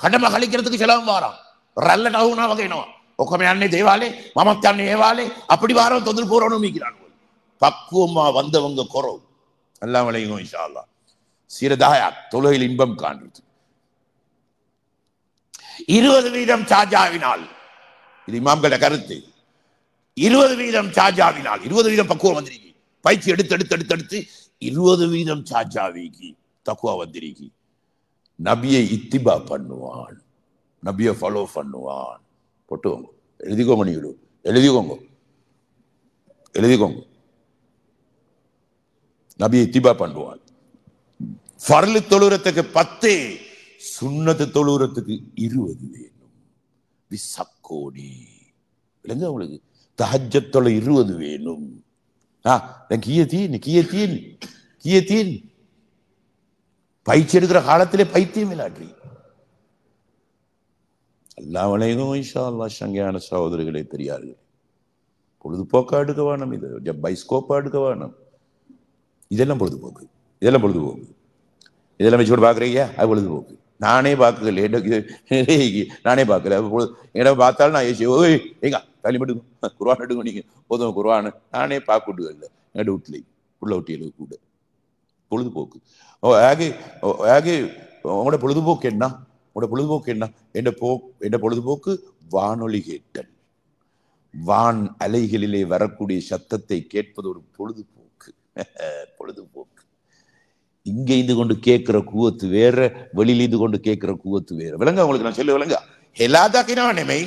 කඩම කලිக்கிறதுக்கு செலவும் வாரான். රැල්ලට අහුණා වගේ එනවා. ඔක්කොම යන්නේ දේවාලේ මමත් යන්නේ ඒ වාලේ அப்படி வாரம் தொந்தரவு போறணும் மீக்கிறான். பக்குவமா வந்தவங்க குறவு. அல்லாஹ் வலைக்கும் இன்ஷா அல்லாஹ். சிறதாயாக் தொழுகையில் இன்பம் காண்றது 20% சார்ஜ் ஆவினால் இது இமாம்கள கருத்து. 20% சார்ஜ் ஆவினால் 20% பக்குவம் வந்திருக்கு. பயிற்சி எடுத்து 20% சார்ஜ் ஆவிக்கு தக்குவா வந்திருக்கு. நபியை இத்திபா பண்ணுவான், நபியை ஃபாலோ பண்ணுவான். போட்டுவோங்க, எழுதிக்கோங்க, நீங்களும் எழுதிக்கோங்க. நபியை இத்திபா பண்ணுவான். ஃபர்லு தொழுறதுக்கு 10, சுன்னத்து தொழுறதுக்கு 20 வேணும். விசக்கோடி இல்லைங்க உங்களுக்கு தஹஜ்ஜத்தோட 20 வேணும். கியத்தீன் பயிற்சி எடுக்கிற காலத்திலே பைத்தியம் விளையாட்றி. அல்லாஹ் வலைக்கும் இன்ஷா அல்லாஹ். சங்கையான சகோதரிகளே, பெரியார்களே, பொழுதுபோக்கா எடுக்க வேணும். இது பைஸ்கோப்பா எடுக்க வேணும். இதெல்லாம் பொழுதுபோக்கு. இதெல்லாம் பொழுதுபோக்கு. இதெல்லாம் வச்சு கூட பார்க்குறீங்க, அது பொழுதுபோக்கு. நானே பார்க்கல, நானே பார்க்கல. என்ன பார்த்தாலும் நான் ஏசி ஓய் எங்க தள்ளி மட்டும் குர்ஆன் எடுங்க, நீங்க போதும் குர்ஆன் நானே பார்க்க இல்லை என் வீட்டில் உள்ள ஒட்டியலுக்கு கூட பொழுதுபோக்கு. உங்களோட பொழுதுபோக்கு என்ன? உங்களோட பொழுதுபோக்கு என்ன? என்ற பொழுதுபோக்கு வானொலி கேட்டல், வான் அலைகளிலே வரக்கூடிய சத்தத்தை கேட்பது ஒரு பொழுதுபோக்கு. பொழுதுபோக்கு. இங்க இருந்து கொண்டு கேட்கிற கூவத்து வேற, வெளியில இருந்து கொண்டு கேட்கிற கூவத்து வேற. விளங்க உங்களுக்கு நான் சொல்ல விளங்க. ஹெலாதாக்கினவனமை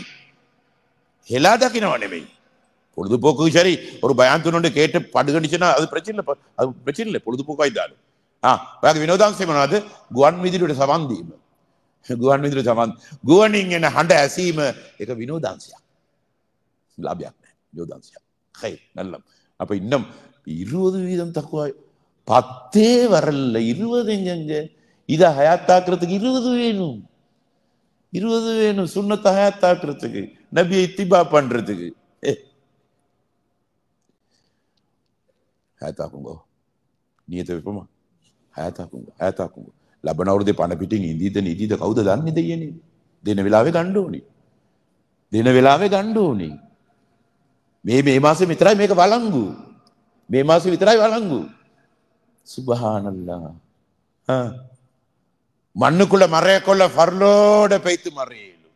பொழுதுபோக்கு. சரி, ஒரு பயான் கேட்டு படுகடிச்சுன்னா அது பிரச்சனை இல்லை, அது பிரச்சனை இல்லை, பொழுதுபோக்காய்த்தாலும். විනෝදාංශය මොනවද? ගුවන් විදුලියට සවන් දීම. ගුවන් විදුලියට සවන් ගුවනින් එන හඬ ඇසීම ඒක විනෝදාංශයක්. ලාභයක් නෑ, විනෝදාංශයක්. හරි, நல்லம். அப்ப இன்னும் 20% தக்குவாய் 10 வரல, 20 எங்க? இத ஹயாத்தாக்குறதுக்கு 20 வேணும், 20 வேணும். சுன்னத்தை ஹயாத்தாக்குறதுக்கு, நபியை இத்திபா பண்றதுக்கு. ஹயாத்தாக்குங்க, නියත වෙපොම හයතාකුංග ලබන අවුරුද්දේ පණ පිටින් ඉඳීද කවුද දන්නේ දෙයනේ. දෙන වෙලාවේ ගන්න ඕනේ, දෙන වෙලාවේ ගන්න ඕනේ. මේ මාසෙ විතරයි මේක වළංගු, මේ මාසෙ විතරයි වළංගු. சுபஹானல்லாஹ். மண்ணுக்குள்ள மறையக்குள்ள ஃபர்லோட பெய்த்து மறையலும்,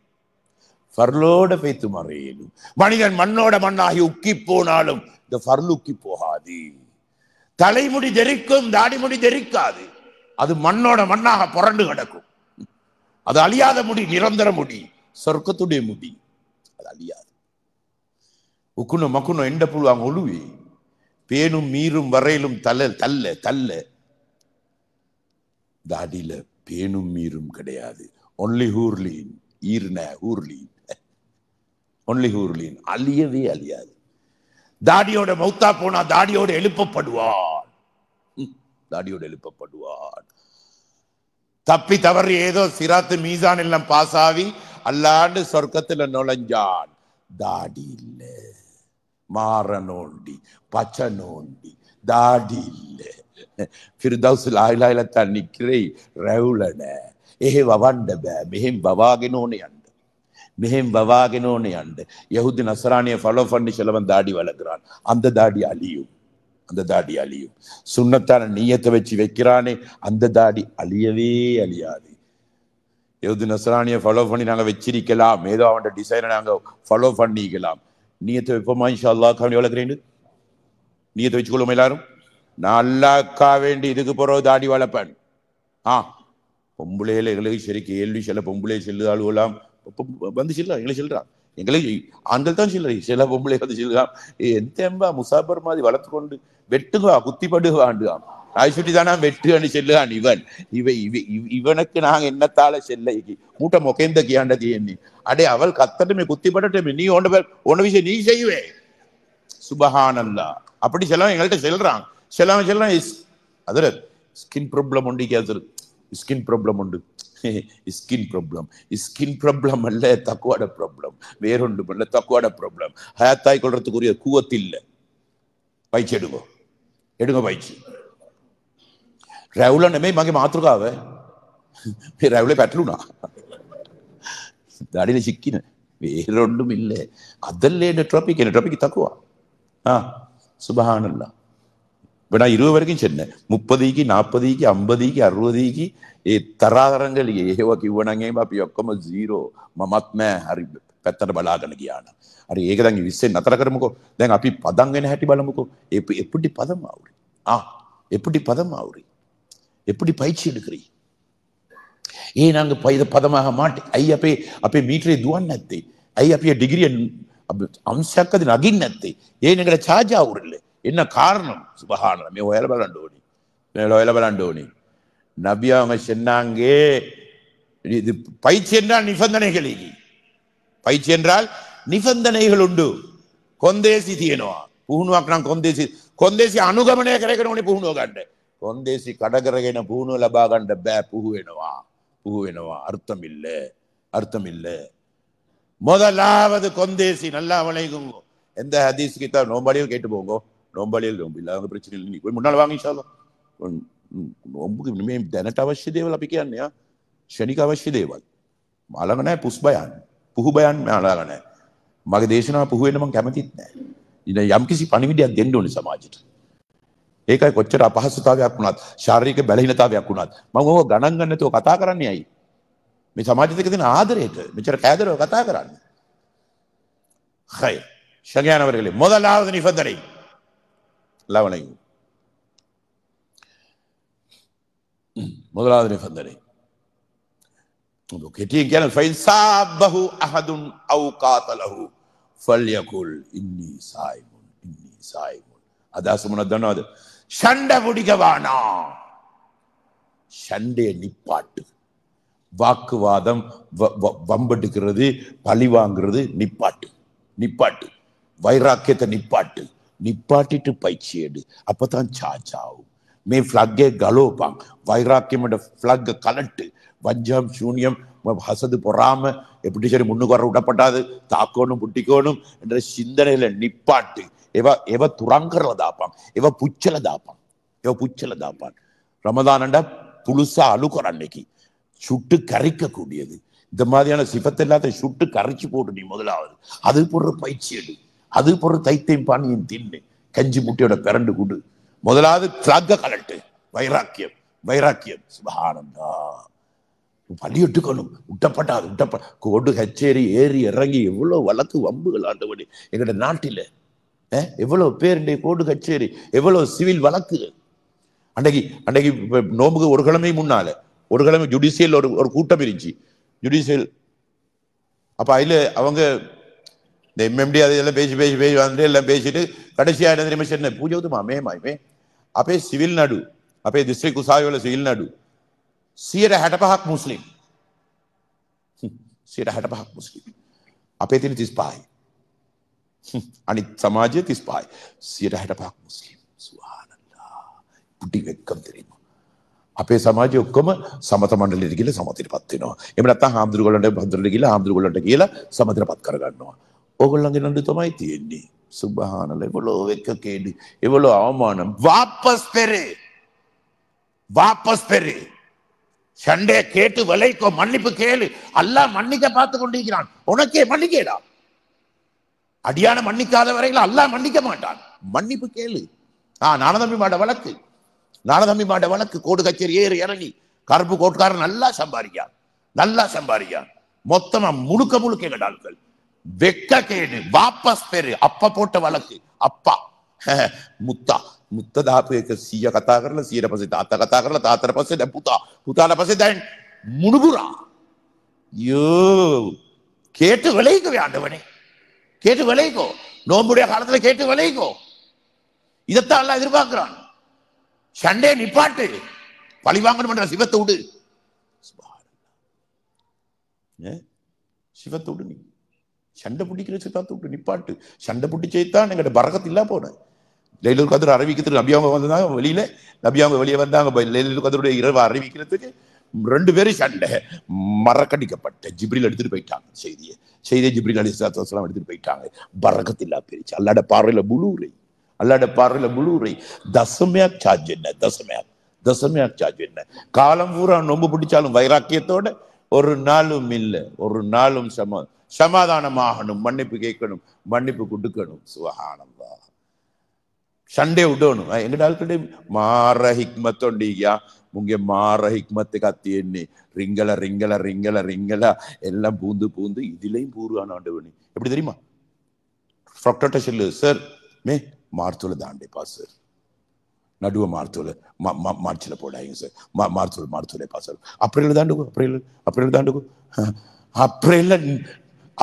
ஃபர்லோட பெய்த்து மறையலும். மனிதன் மண்ணோட மண்ணாகி உக்கி போனாலும் இந்த ஃபர்லு உக்கி போகாது. தலைமுடி தெரிக்கும், தாடிமுடி தெரிக்காது. அது மண்ணோட மண்ணாக புரண்டு கிடக்கும். அது அழியாத முடி, நிரந்தர முடி, சொர்க்கத்துடைய முடி, அது அழியாது. உக்குன மக்குன எண்ட புழுவாங்க ஒழுவி பேணும் மீறும் வரையிலும் தல்ல தல்ல. தாடியில பேணும் மீறும் கிடையாது. Only ஹூர்லீன், ஈர்ன ஹூர்லீன், only ஹூர்லீன். அழியவே அழியாது. தாடியோட மௌத்தா போனா தாடியோட எழுப்பப்படுவான், தாடியோட எழுப்பப்படுவான். தப்பி தவறி ஏதோ சிராத்து மீசான் எல்லாம் பாசாவி அல்லாண்டு சொர்க்கத்துல நுழைஞ்சான். தாடி இல்ல, மாற நோண்டி பச்சை நோண்டி, தாடி இல்ல. ஃபிர்தௌஸுல் ආයිලායිලත් නික්‍රේ රැවුලන එහෙ වවන්න බෑ. මෙහෙන් වවාගෙන ඕනේ යන්න, මෙහෙන් වවාගෙන ඕනේ යන්න. யஹூதி நஸ்ரானிய ஃபாலோ பண்ணி சிலவன் தாடி வளர்க்கிறான், அந்த தாடி அழியும், அந்த தாடி அழியும். சுன்னத்தான நீயத்தை வச்சு வைக்கிறானே, அந்த தாடி அழியவே அழியாது. யஹூதி நஸ்ரானிய ஃபாலோ பண்ணி நாங்க வச்சிருக்கலாம், ஏதோ அவன் டிசைனை நாங்க ஃபாலோ பண்ணிக்கலாம். நீயத்தை வைப்போமா இன்ஷா அல்லாஹ்? கவனி வளர்க்கிறேன், நீயத்தை வச்சுக்கொள்ளும் எல்லாரும். நல்லாக்கா வேண்டி இதுக்கு போற தாடி வளர்ப்பேன். பொம்பளையில எங்களுக்கு சரி கேள்வி, சில பொம்பளை செல்லுதாளுலாம் வந்து செல்ல எங்களை செல்றான், எங்களுக்கு ஆண்கள் தான் சில்லறை, சில பொம்பளை வந்து செல்லுறான். எந்தம்பா முசாபர் மாதிரி வளர்த்து கொண்டு வெட்டுவா, குத்திப்படுவாண்டுவான். நாய் சுட்டி தானா வெட்டுன்னு செல்லுகான் இவன். இவனுக்கு நாங்க என்னத்தால செல்லைக்கு மூட்டை மொக்கைந்த கியாண்டது எண்ணி அடே அவள் கத்தட்டுமே குத்திப்படட்டுமே, நீ ஒன்ன விஷயம் நீ செய்வே. சுபஹானல்லாஹ். அப்படி செல்லம் எங்கள்கிட்ட செல்றான். செல்லாம செல்லாம் அதுல ஸ்கின் ப்ராப்ளம் உண்டு, ஸ்கின் ப்ராப்ளம் உண்டு. ஸ்கின் ப்ராப்ளம், ஸ்கின் ப்ராப்ளம் அல்ல, தக்குவாட ப்ராப்ளம். வேறொன்றும் அல்ல, தக்குவாட ப்ராப்ளம். ஹயாத்தாய் கொள்றதுக்குரிய கூவத்து இல்லை. பயிற்சி எடுங்க, எடுங்க பயிற்சி. රැවුල නෙමෙයි මගේ මාතෘකාව. මේ රැවුලේ පැටලුණා. දාඩිල සික්කින. வேறொன்றும் இல்லை. அதல்லேட ட்ராபிக் என்ன ட்ராபிக் தக்குவா. சுபஹானல்லாஹ். இப்போ நான் 20 வரைக்கும் சொன்னேன். 30க்கு 40க்கு 50க்கு 60க்கு ඒ තරාතරංගල ඒව කිව්වනම් අපි ඔක්කොම 0 මමත් නෑ. හරි පැත්තට බලාගෙන ගියාන. හරි ඒක දැන් 20 නතර කරමුකෝ. දැන් අපි පදම් වෙන හැටි බලමුකෝ. எப்படி பதம் ஆவுறி? எப்படி பதம் ஆவுறி? எப்படி பயிற்சி எடுக்கிறீ? நாங்க இதை பதமாக மாட்டேன். அப்பே மீட்டரை துவன் நத்தை அப்பே டிகிரி அம்சக்கது நகின் நத்தை எங்களை சார்ஜ் ஆகுறில்லை. என்ன காரணம்? சுபஹானல்லாஹ். மே ஒயல பலண்டோனி, மேல ஒயல பலண்டோனி. நபி அவங்க சொன்னாங்க, இது பயிற்சி என்றால் நிபந்தனைகள். பயிற்சி என்றால் நிபந்தனைகள் உண்டு. கொந்தேசி தீயனுவா புகுணுவாக்கு நான் கொந்தேசி அனுகமனே கிடைக்கணும். புகுணுவ கண்ட கொந்தேசி கடகரகைன புகுணு லபா கண்ட பே புகுவேனவா அர்த்தம் இல்லை, அர்த்தம் இல்லை. முதலாவது கொந்தேசி நல்லா வளைக்கும். எந்த ஹதீஸ் கிட்ட நோம்பாளியில் கேட்டு போங்க, நோம்பாளியில் நோம்பு இல்லை, அவங்க பிரச்சனை இல்லை. நீ போய் முன்னால் வாங்க இன்ஷா அல்லாஹ். නොඹුගේ මේ දැනට අවශ්‍ය දේවල් අපි කියන්නේ ෂණික අවශ්‍ය දේවල්. මාළඟ නැහැ පුස්බයන්. පුහු බයන් මාළඟ නැහැ. මගේ දේශනාව පුහු වෙන්න මම කැමතිත් නැහැ. ඉතින් යම්කිසි පණිවිඩයක් දෙන්න ඕනේ සමාජයට. ඒකයි කොච්චර අපහසුතාවයක් වුණත් ශාරීරික බැලහීනතාවයක් වුණත් මම ඕක ගණන් ගන්න නැතුව කතා කරන්නේ ඇයි? මේ සමාජෙත් එක්ක තියෙන ආදරයට මෙච්චර කෑදරව කතා කරන්නේ. හයි. ஷகியானவர்களே முதலாவது நிபந்தனை லவணையும் முதலாவது நிபந்தனை කෙටියෙන් කියන ෆයිසාබහු අහදුන් අව් කාතලහු ෆල්යකුල් ඉන්නී සායිමුන් අදහස මොනවද දන්නවද? ෂණ්ඩ පුඩිකවානා ஷண்டே நிப்பாட்டு. வாக்குவாதம் வம்பெடுக்கிறது பழி வாங்குறது நிப்பாட்டு. நிப்பாட்டு. வைராக்கியத்தை நிப்பாட்டு. நிப்பாட்டிட்டு பயிற்சி எடு. அப்பதான் சார்ஜ் ஆகும். මේ ෆ්ලග් එක ගලෝපන්. வைராக்கியமோட ෆ්ලග් கலட்டு. வஞ்சம் சூன்யம் ஹசது பொறாம எப்படி சரி முன்னுக்கு வர விடப்பட்டாது தாக்கணும் புட்டிக்கணும் என்ற சிந்தனையில நிப்பாட்டு. எவ துறங்கறல தாப்பான். எவ புச்சல தாப்பான். ரமதானண்டா புழுசா அழுக்குற அன்னைக்கு சுட்டு கரைக்க கூடியது. இந்த மாதிரியான சிபத்தை எல்லாத்தையும் சுட்டு கரைச்சு போட்டு நீ முதலாவது அது பொருள் பயிற்சி எடு. அது பொருள் தைத்தையும் பானியும் தின்னு கஞ்சி முட்டையோட பிறண்டு கூடு. முதலாவது பிளாக்க கலட்டு. வைராக்கியம் சுபஹானல்லா. பள்ளி விட்டுக்கணும். விட்டப்பட்டாது கோடு கச்சேரி ஏறி இறங்கி எவ்வளவு வழக்கு வம்புகள் ஆண்டபடி எங்கட நாட்டில எவ்வளவு பேருடைய கோடு கச்சேரி எவ்வளவு சிவில் வழக்கு. அன்னைக்கு நோம்புக்கு ஒரு கிழமை முன்னால ஒரு கிழமை ஜுடிஷியல் ஒரு கூட்டம் இருந்துச்சு. ஜுடிஷியல் அப்ப அதுல அவங்க இந்த எம்எம்டி அதெல்லாம் பேசி வந்து எல்லாம் பேசிட்டு கடைசியா என்ன தெரியுமா சொன்ன பூஜை மே අපේ සිවිල් නඩු අපේ දිස්ත්‍රික් උසාවිය වල සිවිල් නඩු 65ක් මුස්ලිම්. 65ක් මුස්ලිම්. අපේ තියෙන 35යි. අනිත් සමාජයේ 35යි. 65ක් මුස්ලිම්. සුබ්හානල්ලා. පුටි වෙක්කම් தெரியுமா? අපේ සමාජයේ ඔක්කොම සමත මණ්ඩලෙට ගිහලා සමතයටපත් වෙනවා. එහෙම නැත්නම් හාමුදුරුවෝලන්ට බඳුරට ගිහලා හාමුදුරුවෝලන්ට කියලා සමතයටපත් කරගන්නවා. ඕගොල්ලන්ගේ නඩු තමයි තියෙන්නේ. சுபஹானல்லாஹ். எவ்வளோ வெட்கக்கேடு, எவ்வளோ அவமானம். வாபஸ் பெரு. சண்டே கேட்டு விலைக்கோ மன்னிப்பு கேளு. அல்லாஹ் மன்னிக்க பார்த்து கொண்டிருக்கிறான். உனக்கே மன்னிக்கேடா. அடியான மன்னிக்காத வரையில் அல்லாஹ் மன்னிக்க மாட்டான். மன்னிப்பு கேளு. நானதம்பி மாட வழக்கு கோடு கச்சேரி ஏறி இறங்கி கருப்பு கோட்டுக்காரன் நல்லா சம்பாதிக்கான். மொத்தமா முழுக்க எங்கடாள்கள் வெக்கக்கேடு. வாபஸ் பெரு. அப்பா போட்ட வழக்கு. அப்பா මුත්ත දාපු එක 100 කතා කරලා 100ට පස්සේ තාත්තා කතා කරලා තාත්තට පස්සේ දැන් පුතාට පස්සේ දැන් මුණුබුරා. கேட்டு விளைக்கோ ஆண்டவனே. கேட்டு விளைக்கோ. நோம்புடைய காலத்துல கேட்டு விளைக்கோ. இதைத்தான் எல்லாம் எதிர்பார்க்கிறான். சண்டே நிப்பாட்டு. பழி வாங்கணும் சிவத்தை விடு. சிவத்தை விடு. நீ சண்டை பிடிக்கிற சித்தாத்தை விட்டு நிப்பாட்டு. சண்டை பிடிச்சதான் எங்கள்ட பரக்கத்து இல்லா போன. லைலுல் கத்ர் அறிவிக்கிறதுக்கு நபியாங்க வந்தாங்க. வெளியே வந்தாங்க. லைலுல் கத்ருடைய இரவு அறிவிக்கிறதுக்கு 2 பேரும் சண்டை. மறக்கடிக்கப்பட்ட ஜிப்ரீல் எடுத்துட்டு போயிட்டாங்க. செய்தியை ஜிப்ரீல் அலைஹிஸ்ஸலாத்து வஸலாம் எடுத்துட்டு போயிட்டாங்க. பரக்கத்து இல்லா போயிருச்சு. அல்லாஹ்ட பார்வையில புளூரை. தசமයක් சார்ஜ் என்ன. காலம் பூரா நொம்பு பிடிச்சாலும் வைராக்கியத்தோட ஒரு நாளும் இல்லை. ஒரு நாளும் சமாதானமாகணும். மன்னிப்பு கேட்கணும். மன்னிப்பு கொடுக்கணும். சுபஹானல்லாஹ். சண்டே விடணும். எங்கட ஆட்களுடைய மாற ஹிக்மத் உண்டியா. முங்க மாற ஹிக்மத் එකක් තියෙන්නේ. ரிங்கல எல்லாம் பூந்து இதிலையும் பூர்வான ஆண்டவனே. எப்படி தெரியுமா? டாக்டர்ட்ட சொல்லு சார் மே மார்த்தூல தாண்டேப்பா சார். நடுவ மார்த்தூல மார்ச்சில போடாங்க சார். மார்த்தூல பா சார். அப்ரேல் தாண்டுகோ.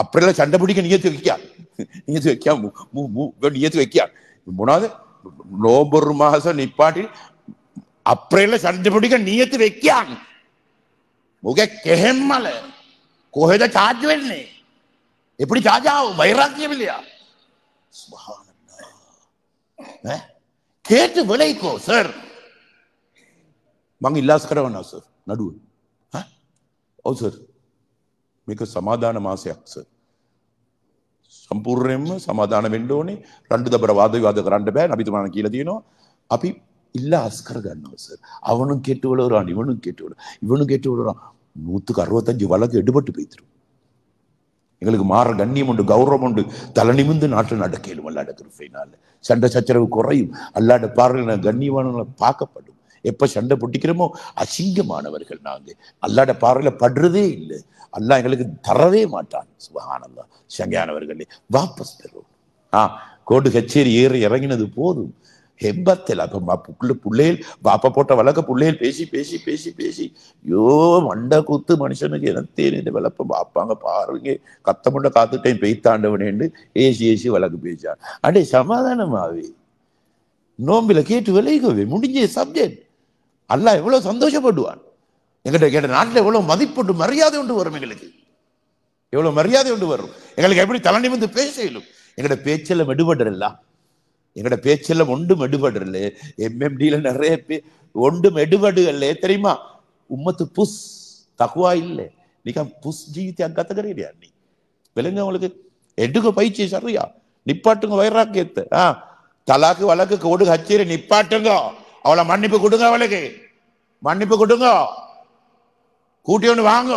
அப்ரேல சண்டை பிடிக்க நியத்து வைக்கியா. மூணாவது நோபர் மாசம் நிப்பாட்டி அப்ரேல சண்டை பிடிக்க நியத்து வைக்கியான். முக கெஹம்மல கோஹெத சார்ஜ் වෙන්නේ. எப்படி சார்ஜ் ஆகும்? வைராக்கியம் இல்லையா? சுப்ஹானல்லாஹ். கேட்டு விளைக்கோ சார். මං ඉල්ලාස් කරවනවා සර් නඩුව. ඔව් සර්. මේක සමාදාන මාසයක් සර්. සම්පූර්ණයෙන්ම සමාදාන වෙන්න ඕනේ. රණ්ඩු දබර වාද විවාද කරන්න බෑ. නබිතුමාණන් කියලා තියෙනවා අපි இல்ல அஸ்கர் கண்ணோ சார், அவனும் கேட்டு விழுறான், இவனும் கேட்டு விழுறான், இவனும் கேட்டு விழுறான். 165 வழக்கு எடுபட்டு போய்த்திரும். எங்களுக்கு மாற கண்ணியம் உண்டு, கௌரவம் உண்டு, தலை நிமிந்து நாட்டில் நடக்கலும். அல்லாட கிருபையினால சண்டை சச்சரவு குறையும். அல்லாட பார்வையில கண்ணியமானவங்களை பார்க்கப்படும். எப்ப சண்டை பொட்டிக்கிறோமோ அசிங்கமானவர்கள் நாங்க. அல்லாட பார்வையில படுறதே இல்லை. அல்லாஹ் எங்களுக்கு தரவே மாட்டான். சுபஹானல்லாஹ். சங்கையானவர்களே, வாபஸ் பெறுவோம். கோடு கச்சேரி ஏறி இறங்கினது போதும். ஹெம்பத்தில் அப்ப புள்ளையில் பாப்பா போட்ட வழக்க புள்ளையில் பேசி பேசி பேசி பேசி யோ மண்டை குத்து மனுஷனுக்கு எனத்தேன் விளப்ப பாப்பாங்க பாருங்க, கத்த மண்டை காத்துட்டையும் பெய்த்தாண்டவனேன்னு ஏசி ஏசி வழக்கு பேசான். அடே சமாதானமாவே நோம்பில கேட்டு விளைகவே முடிஞ்ச சப்ஜெக்ட். அல்லாஹ் எவ்வளவு சந்தோஷப்படுவான். எங்கிட்ட நாட்டில் எவ்வளவு மதிப்பொண்டு மரியாதை உண்டு வரும். எங்களுக்கு எவ்வளவு மரியாதை உண்டு வரும். எங்களுக்கு எப்படி தலை நிமிந்து பேசலும். எங்கட பேச்செல்லாம் மெடுபடுறல்ல, எங்கட பேச்செல்லாம் ஒன்றும் மெடுபடுறல. எம்எம்டியில நிறைய பேர் ஒன்றும் மெடுபடுகல்ல தெரியுமா? உம்மத்து புஷ் தகுவா இல்லை. நீக்கா புஷ் ஜீவித்தை கத்துக்கிறீரியா? நீ விலங்கு உங்களுக்கு எடுக்க பயிற்சி சரியா நிப்பாட்டுங்க. வைராக்கியத்தை தலாக்கு வழக்கு கோடு கச்சேரி நிப்பாட்டுங்க. அவளை மன்னிப்பு கொடுங்க, அவளுக்கு மன்னிப்பு கொடுங்க, கூட்டி ஒன்று வாங்க.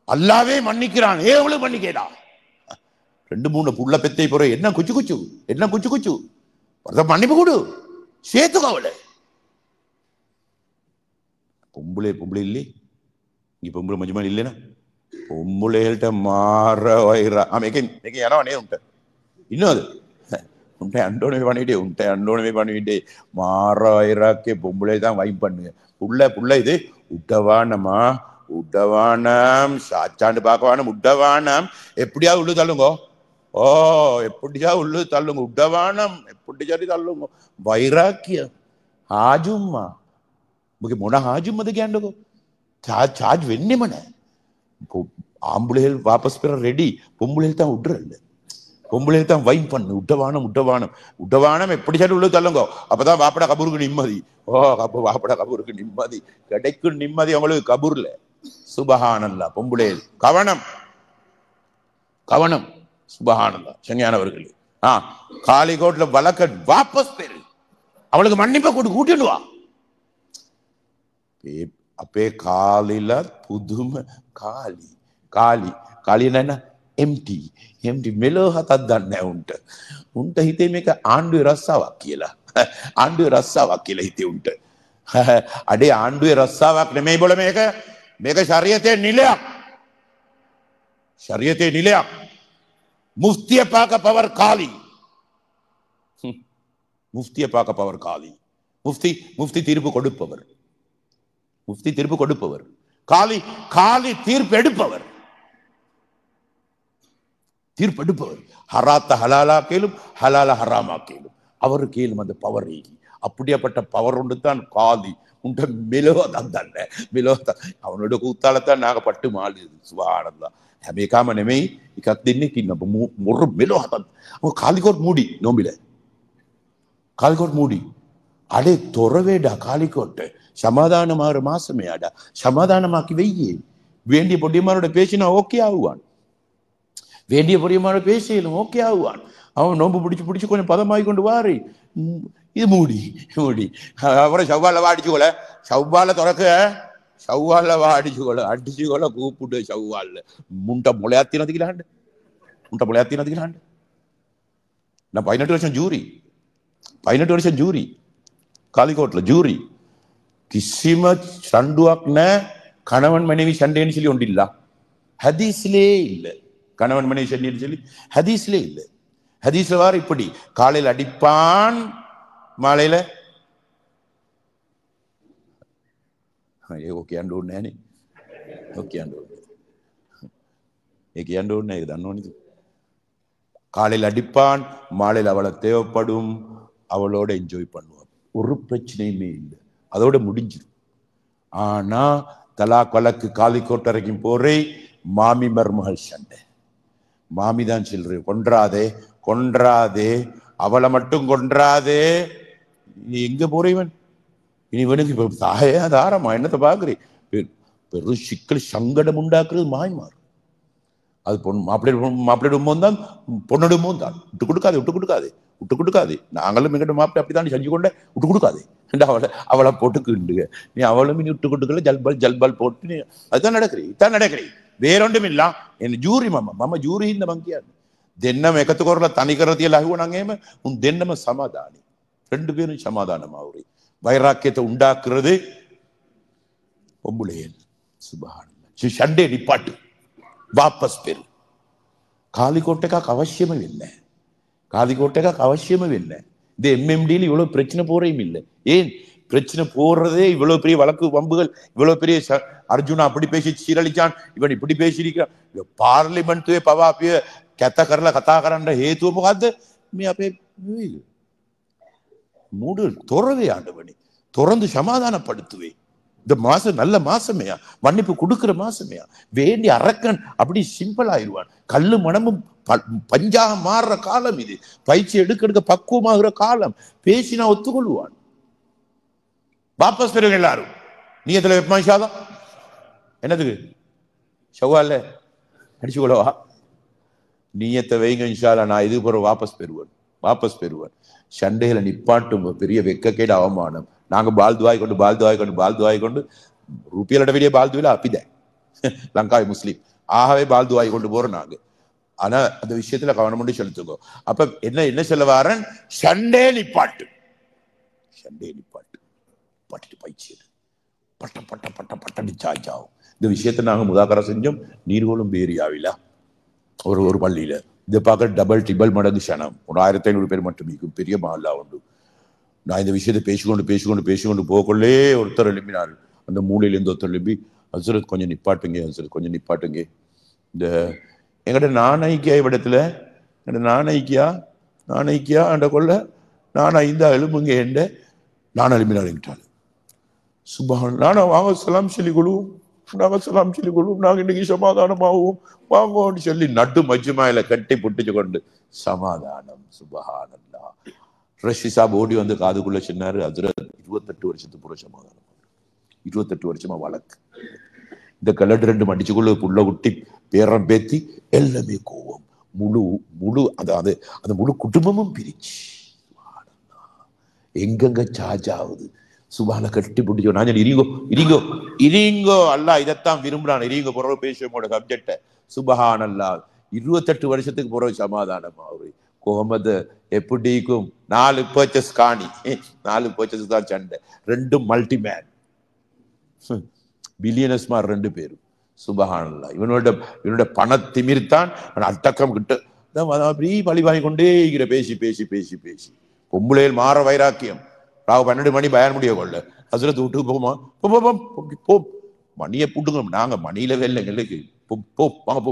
அல்லாவே மன்னிக்கிறான். எவ்வளவு மன்னிக்கடா? 2-3 புள்ள பெத்தை போற என்ன குச்சு குச்சு, என்ன குச்சு குச்சு, மன்னிப்பு கொடு, சேர்த்துக்கோ அவளை. பொம்பளை பொம்பளை இல்லை, இங்க பொம்பளை மஞ்சள் இல்லைன்னா பொம்பளைகள்கிட்ட மாற வைரா. யாரோ அனே உண்ட இன்னும் அது உண்டை அண்டோனமே பண்ணிட்டே, உண்டை அண்டோனமே பண்ணிட்டே மாற வைராக்கே பொம்பளை தான் வைப் பண்ணுங்க. புள்ள புள்ள இது உட்டவானமா, உட்டவானம் சாச்சாண்டு பார்க்கவானம், உட்டவானம் எப்படியா உள்ளு தள்ளுங்க. எப்படியா உள்ளு தள்ளுங்க. உட்டவானம் எப்படிச்சாடி தள்ளுங்க. வைராக்கியம் ஆஜும்மா මොන ආජුම්මද කියන්නකො. චාර්ජ් වෙන්නෙම නැහැ. ஆம்புலேல் வாபஸ் பெற ரெடி. பொம்புலேல் தான் விட்டுறல. பொம்புலேல் தான் வைப் பண்ணு. உட்டவானம் உட்டவானம் உட்டவானம் எப்படி சார் உள்ள தள்ளுங்க. அப்பதான் வாப்பட கபூருக்கு நிம்மதி. வாப்பட கபூருக்கு நிம்மதி கிடைக்கும். நிம்மதி அவங்களுக்கு கபூர்ல. சுபஹானல்லாஹ். பொம்புலேல் கவனம் கவனம். சுபஹானல்லாஹ். சங்கையானவர்களே, காலிகோட்ல வழக்க வாபஸ் பெறு. அவளுக்கு மன்னிப்பை கூட்டிட்டு வா. අපේ කාලිලත් පුදුම කාලි නෑන එම්ටි මෙලෝ හතත් දන්න උන්ට හිතේ මේක ආණ්ඩුවේ රස්සාවක් කියලා. ආණ්ඩුවේ රස්සාවක් කියලා හිතේ උන්ට. අඩේ ආණ්ඩුවේ රස්සාවක් නෙමෙයි බොල මේක ශරීයතේ නිලයක්. ශරීයතේ නිලයක්. මුෆ්තිය පාක පවර් කාලි. முஃப்தியை பார்க்க பவர் காலி. முஃப்தி தீர்ப்பு கொடுப்பவர். முஃப்தி தீர்ப்பு கொடுப்பவர். காலி தீர்ப்பு எடுப்பவர். தீர்ப்பு எடுப்பவர். ஹராத்த ஹலாலா கேளும், ஹலால ஹராமா கேளும். அவரு கேளும் அந்த பவர். அப்படியாப்பட்ட பவர் உண்டு தான் காலி. உண்ட மெலோதான் தன்ன மெலோதான். அவனோட கூத்தாலத்தான் நாங்க பட்டு மாலு. சுபானந்தா හැමේකම නෙමෙයි එකක් දෙන්නෙක් ඉන්න මොර මෙලෝ හතන්. ඔය කාලිකොට් මූඩි නොඹිල. කාලිකොට් මූඩි. අඩේ තොර වේඩා කාලිකොට්. சமாதானமாகிற மாசமே ஆடா. சமாதானமாக்கி வெய்யே. வேண்டிய பொடியமாரோட பேசினா ஓகே ஆகுவான். வேண்டிய பொடியமாரோட பேசியலும் ஓகே ஆகுவான். அவன் நோம்பு பிடிச்சு கொஞ்சம் பதமாகி கொண்டு வாரு. இது மூடி அப்புறம் செவ்வாழ வாடிச்சுக்கோல. செவ்வாழ திறக்க செவ்வாழ வாடிச்சுக்கோல. அடிச்சுக்கோல கூப்பிட்டு செவ்வாழ முண்டை முளையாத்தினதுக்கலாண்டு. நான் 18 வருஷம் ஜூரி. 18 வருஷம் ஜூரி. காலிகோட்ல ஜூரி. කිසිම සණ්ඩුවක් නැහැ. கணவன் மனைவி சண்டைன்னு சொல்லி ஒன்று இல்ல. ஹதீஸ்லே இல்லை. கணவன் மனைவி சண்டைன்னு சொல்லி ஹதீஸ்லே இல்லை. ஹதீஸ்ல வார இப்படி காலையில் அடிப்பான், மாலையில ஓகே ஆண்டு ஒண்ணு ஓகே ஆண்டு ஒண்ணு தன்னோன்னு. காலையில் அடிப்பான், மாலையில் அவளை தேவைப்படும், அவளோட என்ஜாய் பண்ணுவான். ஒரு பிரச்சனையுமே இல்லை. அதோட முடிஞ்சிடும். ஆனா தலாக் வழக்கு காலிக்கோட் வரைக்கும் போறே மாமி மருமகள் சண்டை. மாமி தான் சொல்ற கொன்றாதே அவளை மட்டும் கொன்றாதே. நீ எங்க போறவன் இனி இவனுக்கு இப்ப தாயா தாரமா என்னத்தை பாக்குறேன். பெரும் சிக்கல் சங்கடம் உண்டாக்குறது மாய்மாறு. அது மாப்பிள்ளையிடும் தான் பொண்ணிடுமோ தான். விட்டு கொடுக்காது விட்டு கொடுக்காது. நாங்களும் எங்கிட்ட மாப்பிட்டு அப்படித்தான் செஞ்சு கொண்ட விட்டு கொடுக்காது. அவளை போட்டுக்கிண்டுங்க நீ அவளும் நீ விட்டு கொடுக்கல ஜல்பால் போட்டு நீ அதுதான் நடக்கிறீ இதான் நடக்கிறீ வேறொன்றும் இல்ல. என் ஜூரி මම ජූරි හින්දා මං කියන්නේ දෙන්නම එකතු කරලා තනි කර තියලා අහුවනම් එහෙම උන් දෙන්නම සමාදානයි. ரெண்டு பேரும் சமாதானமாவுறி வைராக்கியத்தை உண்டாக்குறது பொம்புளையன். சுபஹானல்லாஹ். ஷண்டே நிப்பாட்டு வாபஸ் பெரு. காலிக்கோட் එකක් අවශ්‍යම වෙන්නේ. காலிக்கோட் එකක් අවශ්‍යම වෙන්නේ. இந்த எம்எம்டியில் இவ்வளவு பிரச்சனை போறையும் இல்லை. ஏன் பிரச்சனை போடுறதே இவ்வளவு பெரிய வழக்கு வம்புகள், இவ்வளவு பெரிய அர்ஜுனா அப்படி பேசி சீரழிச்சான், இவன் இப்படி பேசியிருக்கான். பார்லிமெண்ட்டுවේ පවා අපිය කැත කරලා කතා කරන්න හේතුව මොකද්ද? මේ අපේ மூடு துறவே ஆண்டவனே, தொடர்ந்து சமாதானப்படுத்துவே. இந்த மாசம் நல்ல மாசமையா, மன்னிப்பு கொடுக்கிற மாசமையா, வேண்டி அரக்கன் அப்படி சிம்பிள் ஆயிடுவான். கல்லு மனமும் பஞ்சாக மாறுற காலம் இது. பயிற்சி எடுக்க பக்குவமாகிற காலம். பேசினா ஒத்துக்கொள்வான். வாபஸ் பெறுங்க எல்லாரும். நீ எதுல வெப்பமாஷாதான் என்னதுக்கு ஷவ்வால அடிச்சுக்கொள்ளவா? நீயத்தை வைங்க இன்ஷால்லா. நான் இது போற வாபஸ் பெறுவேன். சண்டையில நிப்பாட்டும் பெரிய வெக்கக்கேடு அவமானம். நாங்க பால்துவாய் கொண்டு ருப்பியலோட வெளியே பால்துவில அப்பித லங்காய் முஸ்லீம் ஆகவே பால்துவாய் கொண்டு போறோம் நாங்க. ஆனா அந்த விஷயத்துல கவனம் பண்ணி செலுத்துக்கோ. அப்ப என்ன சொல்ல வாரன்? சண்டே நிப்பாட்டு பட்டு பயிற்சி பட்ட சார்ஜ் ஆகும். இந்த விஷயத்தை நாங்க முதாக்கரா செஞ்சோம் நீர்கோளும் ஏரியாவில ஒரு பள்ளியில. இதை பார்க்க டபுள் ட்ரிபிள் மடங்கு சனம். ஒரு 1500 பேர் மட்டும் இருக்கும். பெரிய மஹல்லா உண்டு. நான் இந்த விஷயத்தை பேசிக்கொண்டு போகக்குள்ளே ஒருத்தர் எழுப்பினார். அந்த மூலையிலேருந்து ஒருத்தர் எழுப்பி, ஹஸ்ரத் கொஞ்சம் நிப்பாட்டுங்க. இந்த எங்கட நாணய்க்கியா இடத்துல நாணய்க்கியா அந்த கொள்ள நான் இந்த எழுப்புங்க என்ற நான் எழுப்பினார். சுபஹான். நானும் வாங்க சலாம் சொல்லி கொள்வோம், நாங்க இன்னைக்கு சமாதானமாகவும் வாங்கன்னு சொல்லி நட்டு மஜ்மாயில கட்டி புட்டிச்சு கொண்டு சமாதானம். சுபஹானல்லாஹ். ரஷி சாப் ஓடி வந்து காதுக்குள்ள சொன்னாரு, ஹஜ்ரத் 28 வருஷத்துக்கு பூரா சமாதானம், 28 வருஷமா வழக்கு. இந்த கலடு 2 மடிச்சுக்குள்ள புள்ள குட்டி பேரம் பேத்தி எல்லாமே கோவம். முழு அதாவது அந்த முழு குடும்பமும் பிரிச்சு எங்கெங்க சார்ஜ் ஆகுது. சுபால கட்டி பிடிச்சோ. நான் இருங்கோ அல்லா இதைத்தான் விரும்புறான். இருங்க பிறகு பேசுவோட சப்ஜெக்ட. சுபஹானல்லாஹ். 28 வருஷத்துக்கு பிறகு சமாதானம் ஆகுது. கோமது எப்படிக்கும் 4 பர்ச்சேஸ் காணி, 4 பர்ச்சேஸ் தான் சண்டை. 2 மல்டிமேன் பில்லியனஸ்மார் 2 பேரும். சுபஹானல்லாஹ். இவனோட பண திமிர்த்தான் அட்டக்கம் கிட்ட அப்படி பழி வாங்கி கொண்டே இருக்கிற. பேசி பொம்புளையில் மாற வைராக்கியம். ராவு 12 மணி பயன் முடிய கொள்ள ஹஸ்ரத் வீட்டுக்கு போமா போ மணியை பூட்டுங்க. நாங்க மணியில வேலை எங்களுக்கு வாங்க போ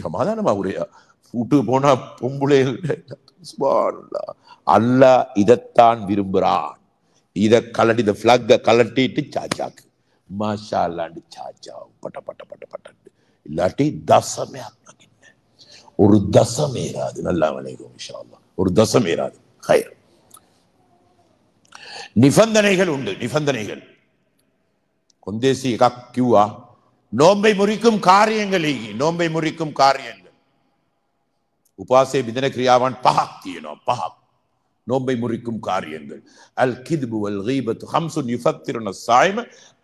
சமாதானமா உரையா வீட்டுக்கு போனா பொம்புளை. அல்லாஹ் இதைத்தான் விரும்புறான். இதை கலட்டி இந்த பிளக்க கலட்டிட்டு சாச்சாக்கு மாஷா அல்லாண்டு சாச்சா பட்ட இல்லாட்டி தசமே ஒரு தசம் ஏறாது. நல்லா வணக்கம் இன்ஷா அல்லாஹ். ஒரு தசம் ஏறாது. ஹைர். நிபந்தனைகள் உண்டு. நிபந்தனைகள் கொந்தேசி கியூவா நோம்பை முறிக்கும் காரியங்கள் உபாசே விதன கிரியாவான் பஹக் தியனோ பஹக் நோம்பை முறிக்கும் காரியங்கள். அல் கித்பு வல் கீபத்து ஹம்சுன் யுஃபத்திருன ஸாயிம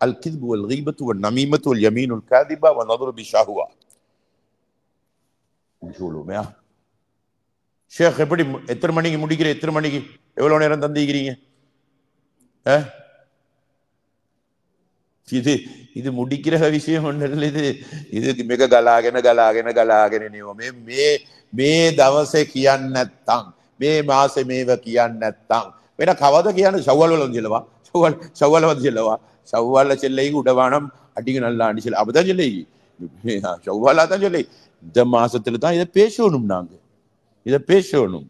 அல் கித்பு வல் கீபத்து வல் நமீமத்து வல் யமீனுல் காதிபா வ நظر பிஷஹவா. சொல்லுமையா ஷேக்? எப்படி எத்தனை மணிக்கு முடிக்கிற? எத்தனை மணிக்கு எவ்வளவு நேரம் தந்திக்கிறீங்க? இது முடிக்கிற விஷயம் ஒன்று. இது மிக ගලාගෙන මේ දවසේ කියන්න නැත්තම් මේ මාසේ මේව කියන්න නැත්තම් වෙන කවද කියන්නේ? ஷவ்வல் வந்துலவா ஷவ்வல் வந்துலவா ஷவ்வல்ல செல்லைக்கு உடவானம் அடிக்க நல்லா அடிச்சல அப்பதான் செல்லை ஷவ்வலா தான் செல்லை. இந்த மாசத்துல தான் இதை பேசணும். நாங்க இதை பேசணும்.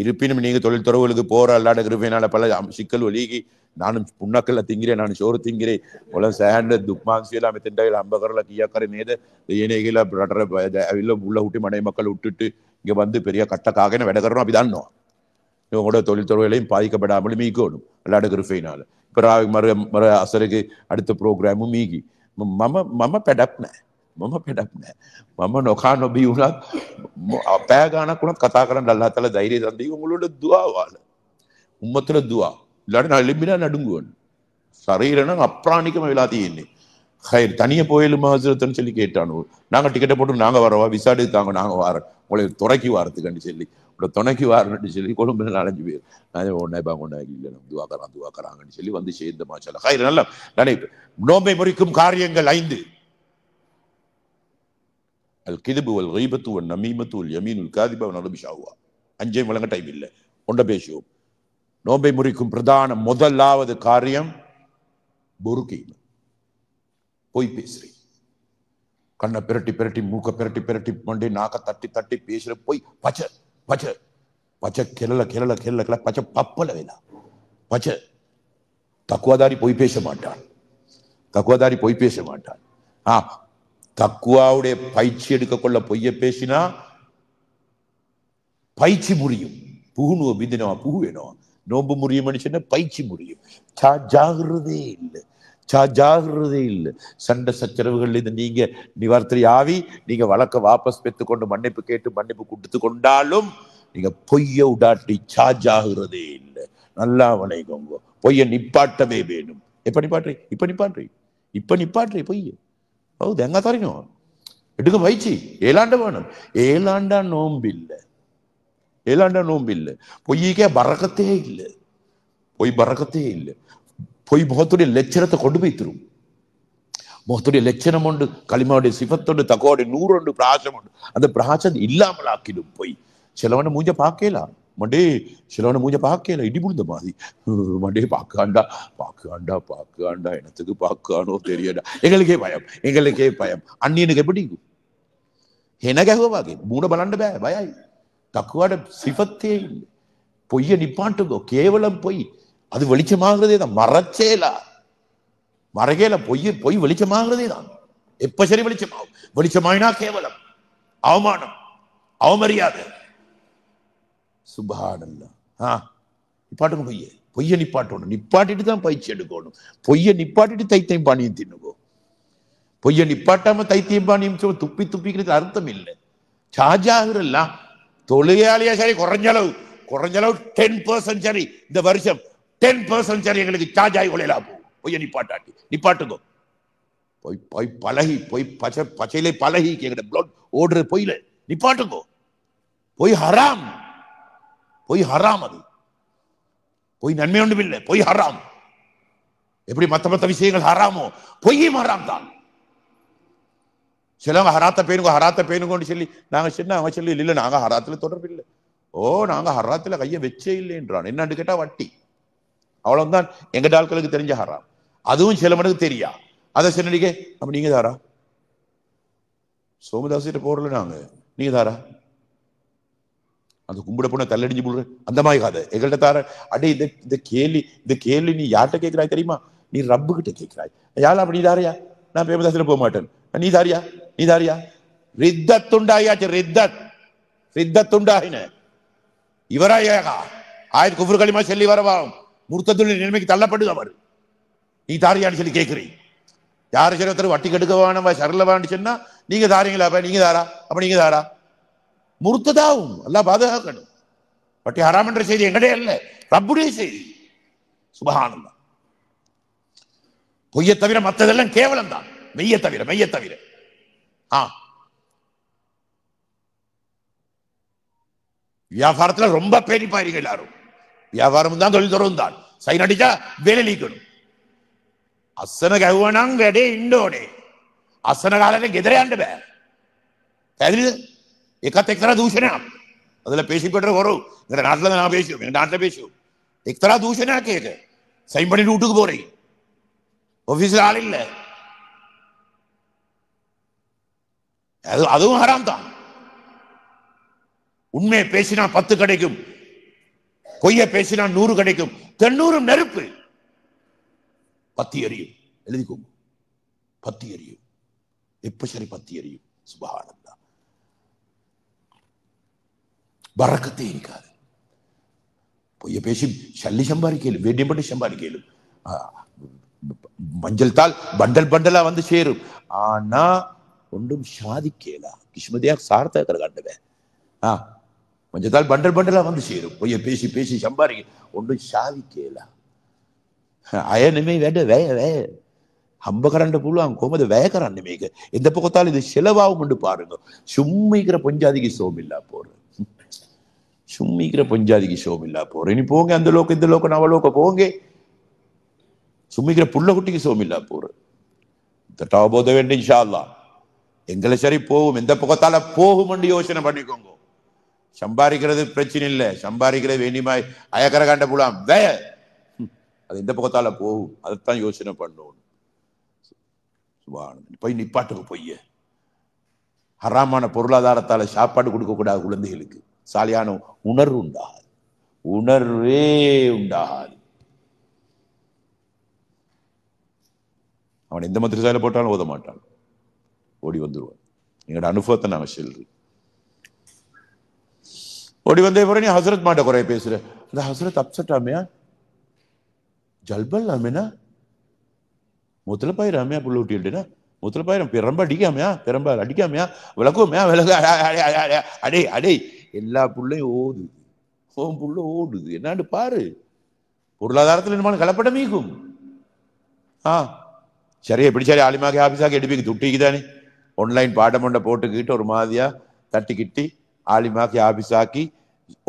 இருப்பினும் நீங்க தொழில் துறவுகளுக்கு போற அல்லாட கிருபையினால பல சிக்கல் ஒலிகி நானும் புண்ணக்கல்ல திங்கிறேன், நான் சோறு திங்கிறேன். ஒலம் සෑහන්න දුක් මාංශයලා මෙතෙන්ට ගිහලා අම්බ කරලා කීයක් කරේ නේද? දෙයනේ කියලා රටට ඇවිල්ලා මුල්ල හුටි මඩේ மக்கள் விட்டுட்டு இங்க வந்து பெரிய கட்ட காகன වැඩ කරනවා අපි දන්නවා. இவங்களோட தொழில் துறவுகளையும் பாதிக்கப்படாமல் மீக்கணும் அல்லாட கிருபையினால. இப்ப மர அசருக்கு அடுத்த ப்ரோக்ராமும் மீகி මම පැඩක් නෑ. මම පෙඩක් නෑ. මම නොකා නොබී වුණත් අපෑ ගානක් කතා කරන්න අල්ලාහ් තාලා ධෛර්යය දන් දී උඹලට දුආ වාල. උම්මතට දුආ. ඊළඟට ලිබිනා නඩුංගුවන්. ශරීරණ අප්‍රාණිකම වෙලා තියෙන්නේ. ஹைர் தனியாக போயிலும் ஹசரத்துன்னு சொல்லி கேட்டானு நாங்கள் டிக்கெட்டை போட்டு நாங்கள் வரவா விசா எடுத்தாங்க நாங்கள் வாரோம் உங்களை துறைக்கி வாரத்துக்குன்னு சொல்லி உங்களை துணைக்கி வாரன்னு சொல்லி கொழும்புல 4-5 பேர் நான் ஒன்றா இல்லை துவாக்கறாங்கன்னு சொல்லி வந்து சேர்ந்த மாச்சால ஹைர் நல்லா நினைப்பு. நோம்பை முறிக்கும் காரியங்கள் 5. அல் கிதுபு வல் கீபத்து வல் நமீமத்து வல் யமீனுல் காதிபா வ நரபி ஷாவா. 5 வழங்க டைம் இல்லை, ஒன்றை பேசுவோம். நோம்பை முறிக்கும் பிரதான முதலாவது காரியம் பொறுக்கீமை. பொய் பேசுறீ, கண்ணை பிரட்டி பிரட்டி மூக்க பிரட்டி பிரட்டி மண்டே நாக்க தட்டி தட்டி பேசுற பொய். பச்சை பச்சை பச்சை கிளல கிளல கிளல கிள பச்சை பப்பல வேலா பச்சை. தக்குவாதாரி பொய் பேச மாட்டான், தக்குவாதாரி பொய் பேச மாட்டான். தக்குவாவுடைய பயிற்சி எடுக்க கொள்ள பொய்ய பேசினா பயிற்சி முறியும். புகுனுவ பிதினவா புகு வேணும். நோம்பு முறியும் மனுஷன பயிற்சி முறியும். ஜாகிரதே இல்லை, ஜாகிரதே இல்லை. சண்டை சச்சரவுகள் இது நீங்க நிவார்த்தி ஆவி நீங்க வழக்க வாபஸ் பெற்றுக்கொண்டு மன்னிப்பு கேட்டு மன்னிப்பு கொடுத்து கொண்டாலும் நீங்க பொய்ய உடாட்டி ஜாகிரதே இல்லை. நல்லா வணங்குங்க. பொய்ய நிப்பாட்டவே வேணும். எப்ப நிப்பாட்றி? இப்ப நிப்பாட்றி, இப்ப நிப்பாட்றி பொய்ய. ஹೌದು ಹೆಂಗ ತರಿನೋ எடுக்க பயிற்சி. ஏழாண்ட வேணும். ஏழாண்டா நோம்பில்லை, ஏழாண்டா நோம்பில்லை. பொய்யக்கே பறக்கத்தே இல்லை, பொய் பறக்கத்தே இல்லை. பொய் முகத்துடைய லட்சணத்தை கொண்டு போய் தரும். முகத்துடைய லட்சணம் உண்டு, களிமாவுடைய சிபத்தோடு தகோடைய 100 உண்டு, பிராசம் உண்டு. அந்த பிராசம் இல்லாமல் ஆக்கிடும் பொய். சிலவனை மூஞ்ச பார்க்கலாம் மண்டே, சிலவனை மூஞ்ச பார்க்கல இடி புழுந்த மாதிரி மண்டே பார்க்காண்டா பார்க்காண்டா பார்க்காண்டா எனத்துக்கு பார்க்கானோ தெரியடா. எங்களுக்கே பயம், எங்களுக்கே பயம். அந்நியனுக்கு எப்படி என்ன கேவாගේ மூட බලන්න බෑ, බයයි. தக்குவாட சிபத்தே இல்லை. பொய்ய நிப்பாட்டுங்கோ. கேவலம் பொய் அது வெளிச்சமாகிறதே தான். மறைச்சேலா மறைகேல பொய் வெளிச்சமாகிறதே தான். எப்ப சரி வெளிச்சமாகும். வெளிச்சமாயினா கேவலம், அவமானம், அவமரியாதை. சுப்ஹானல்லாஹ். நிப்பாட்டுங்க பொய்ய நிப்பாட்டணும். நிப்பாட்டிட்டு தான் பயிற்சி எடுக்கணும். பொய்ய நிப்பாட்டிட்டு தைத்தியம் பாணியம் தின்னுகோ. பொய்ய நிப்பாட்டாம தைத்தியம் பாணியம் துப்பி துப்பிக்கிறது அர்த்தம் இல்லை. சாஜாகிறல்லாம் தொழுகையாளியா சரி குறைஞ்சளவு 10% சரி இந்த வருஷம் 10% சரி எங்களுக்கு சார்ஜ் ஆகி கொள்ளலாம் போகும். பொய்ய நிப்பாட்டாட்டி நிப்பாட்டுங்க. பொய் பழகி பொய் பச்சையிலே பழகி எங்கட பிளட் ஓடுற பொய்ல நிப்பாட்டுங்க. பொய் ஹராம், பொய் ஹராம். அது பொய் நன்மை ஒன்றும் இல்லை, பொய் ஹராம். எப்படி மத்த விஷயங்கள் ஹராமோ பொய்யும் ஹராம் தான். சிலவங்க ஹராத்த பேணுங்கன்னு சொல்லி நாங்க சின்ன அவங்க சொல்லி இல்லை நாங்க ஹராத்துல தொடர்பு இல்லை. ஓ நாங்க ஹராத்துல கைய வச்சே இல்லைன்றான். என்னன்னு கேட்டா வட்டி. அவ்வளவுதான் எங்க ஆட்களுக்கு தெரிஞ்ச ஹராம். அதுவும் சில மனுக்கு தெரியா. அதை சொன்னீங்க அப்ப நீங்க தாரா சோமதாசிட்ட போறல நாங்க நீங்க தாரா அந்த கும்பிட போன தள்ளடிஞ்சு போடுற அந்த மாதிரி காதை எங்கள்கிட்ட தார. அடே இந்த கேள்வி நீ யார்கிட்ட கேட்கிறாய் தெரியுமா? நீ ரப்பு கிட்ட கேட்கிறாய். யாழ் அப்ப நீ தாரையா? நான் பேமதாசில போக மாட்டேன். நீ தாரியா? நீ தாரியா? ரித்தத்துண்டாயாச்சு. ரித்தத்துண்டாயின இவராயா ஆயிரத்தி குஃபர் களிமா சொல்லி வரவா முர்த்தத்துடைய நிலைமைக்கு தள்ளப்படுது அவர். நீ தாரியான்னு சொல்லி கேட்கிறீங்க. யாரு சரி ஒருத்தர் வட்டி கெடுக்கவான சரளவான்னு சொன்னா நீங்க தாரீங்களா? அப்ப நீங்க தாரா? அப்ப நீங்க தாரா? முர்த்ததாவும் அல்லாஹ் பாதுகாக்கணும். வட்டி ஹராம் என்ற செய்தி எங்கடே அல்ல, ரப்புடைய செய்தி. சுப்ஹானல்லாஹ். பொய்யை தவிர மற்றதெல்லாம் கேவலம் தான். மெய்ய தவிர வியாபாரத்துல ரொம்ப பேணிப்பாருங்க எல்லாரும். வியாபாரம் தான் தொழில் துறவும் தான். சைன் அடிச்சா வேலை நீக்கணும். අස්සන ගැව්වනම් වැඩේ ඉන්න ඕනේ. අස්සන කාලේ ගෙදර යන්න බෑ. පැහැදිලිද? ඒකත් එක්තරා දූෂණයක්. அதுல பேசிக்கிட்டு வரோம். எங்க நாட்டுல நான் பேசுவோம், எங்க நாட்டுல பேசுவோம். எக்ஸ்ட்ரா தூஷணம் கேட்க சைன் பண்ணி வீட்டுக்கு போறீங்க. ஆபீஸ்ல ஆள் இல்ல. அதுவும் ஹராம் தான். உண்மையை பேசினா 10 கிடைக்கும், பொய்ய பேசினா 100 கிடைக்கும். 90 நெருப்பு. பத்தி எரியும். எழுதிக்கோங்க. பத்தி எரியும். எப்ப சரி பத்தி எரியும். சுப்ஹானல்லாஹ். பரக்கத்தே இருக்காது. பொய்ய பேசி சல்லி சம்பாதிக்கலும், வேண்டியம் பண்ணி சம்பாதிக்கலும். மஞ்சள் தாள் பண்டல் பண்டலா வந்து சேரும். ஆனா ஒன்றும் சாதிக்கலா. කිසිම දෙයක් සාර්ථක කරගන්න බෑ. கொஞ்சத்தால் பண்டல் பண்டலா வந்து சேரும். பொய்ய பேசி பேசி சம்பாதிக்க ஒன்றும் சாதிக்கலா. අය නෙමෙයි වැඩ වැය හම්බ කරන්න පුළුවන් කොහමද වැය කරන්නේ මේක? எந்த பக்கத்தாலும் இது செலவாகும் என்று பாருங்க. சும்மிக்கிற பொஞ்சாதிக்கு சோமில்லா போற, சும்மிக்கிற பொஞ்சாதிக்கு சோமில்லா போற. இனி போங்க அந்த லோக்க இந்த லோக்க நவலோக்க போங்க. சும்மிக்கிற புள்ள குட்டிக்கு சோமில்லா போற. தட்டாவபோத வேண்டும் இன்ஷா அல்லாஹ். எங்களை சரி போகும், எந்த பக்கத்தால போகும் என்று யோசனை பண்ணிக்கோங்க. சம்பாதிக்கிறது பிரச்சனை இல்லை, சம்பாதிக்கிறது வேண்டியமாய் அயக்கர காண்ட புலாம் வேய அது எந்த பக்கத்தால போகும், அதைத்தான் யோசனை பண்ணணும். போய் நிப்பாட்டுக்கு பொய்ய ஹராமான பொருளாதாரத்தால சாப்பாடு கொடுக்க கூடாது குழந்தைகளுக்கு. சாலியான உணர்வு உண்டாகாது, உணர்வே உண்டாகாது. அவன் எந்த மத்திரசாலையில போட்டாலும் ஓத மாட்டான், ஓடி வந்துருவான். எங்களோட அனுபவத்தை நாங்க சொல்றோம். ஓடி வந்தே போற நீ ஹசரத் மாட்ட குறைய பேசுற. அந்த ஹசரத் அப்செட் ஆமையா, ஜல்பல் ஆமேனா, முதல்ல பாயிராமையா, புள்ள ஊட்டினா முதல்ல பாயிரம் பெரம்ப அடிக்காமையா, பெரம்ப அடிக்காமையா, விளக்குமையா, விளக்கு அடே அடே எல்லா புள்ளையும் ஓடுது. ஓம் புள்ள ஓடுது என்னான்னு பாரு. பொருளாதாரத்தில் என்னமான கலப்படம் மீக்கும். சரி எப்படி சரி ஆலிமாக ஆபீஸாக எடுப்பீங்க துட்டிக்கு தானே. ஆன்லைன் பாடம் ஒன்றை போட்டுக்கிட்டு ஒரு மாதிரியா தட்டிக்கிட்டி ஆலிமாக்கி ஆபீஸாக்கி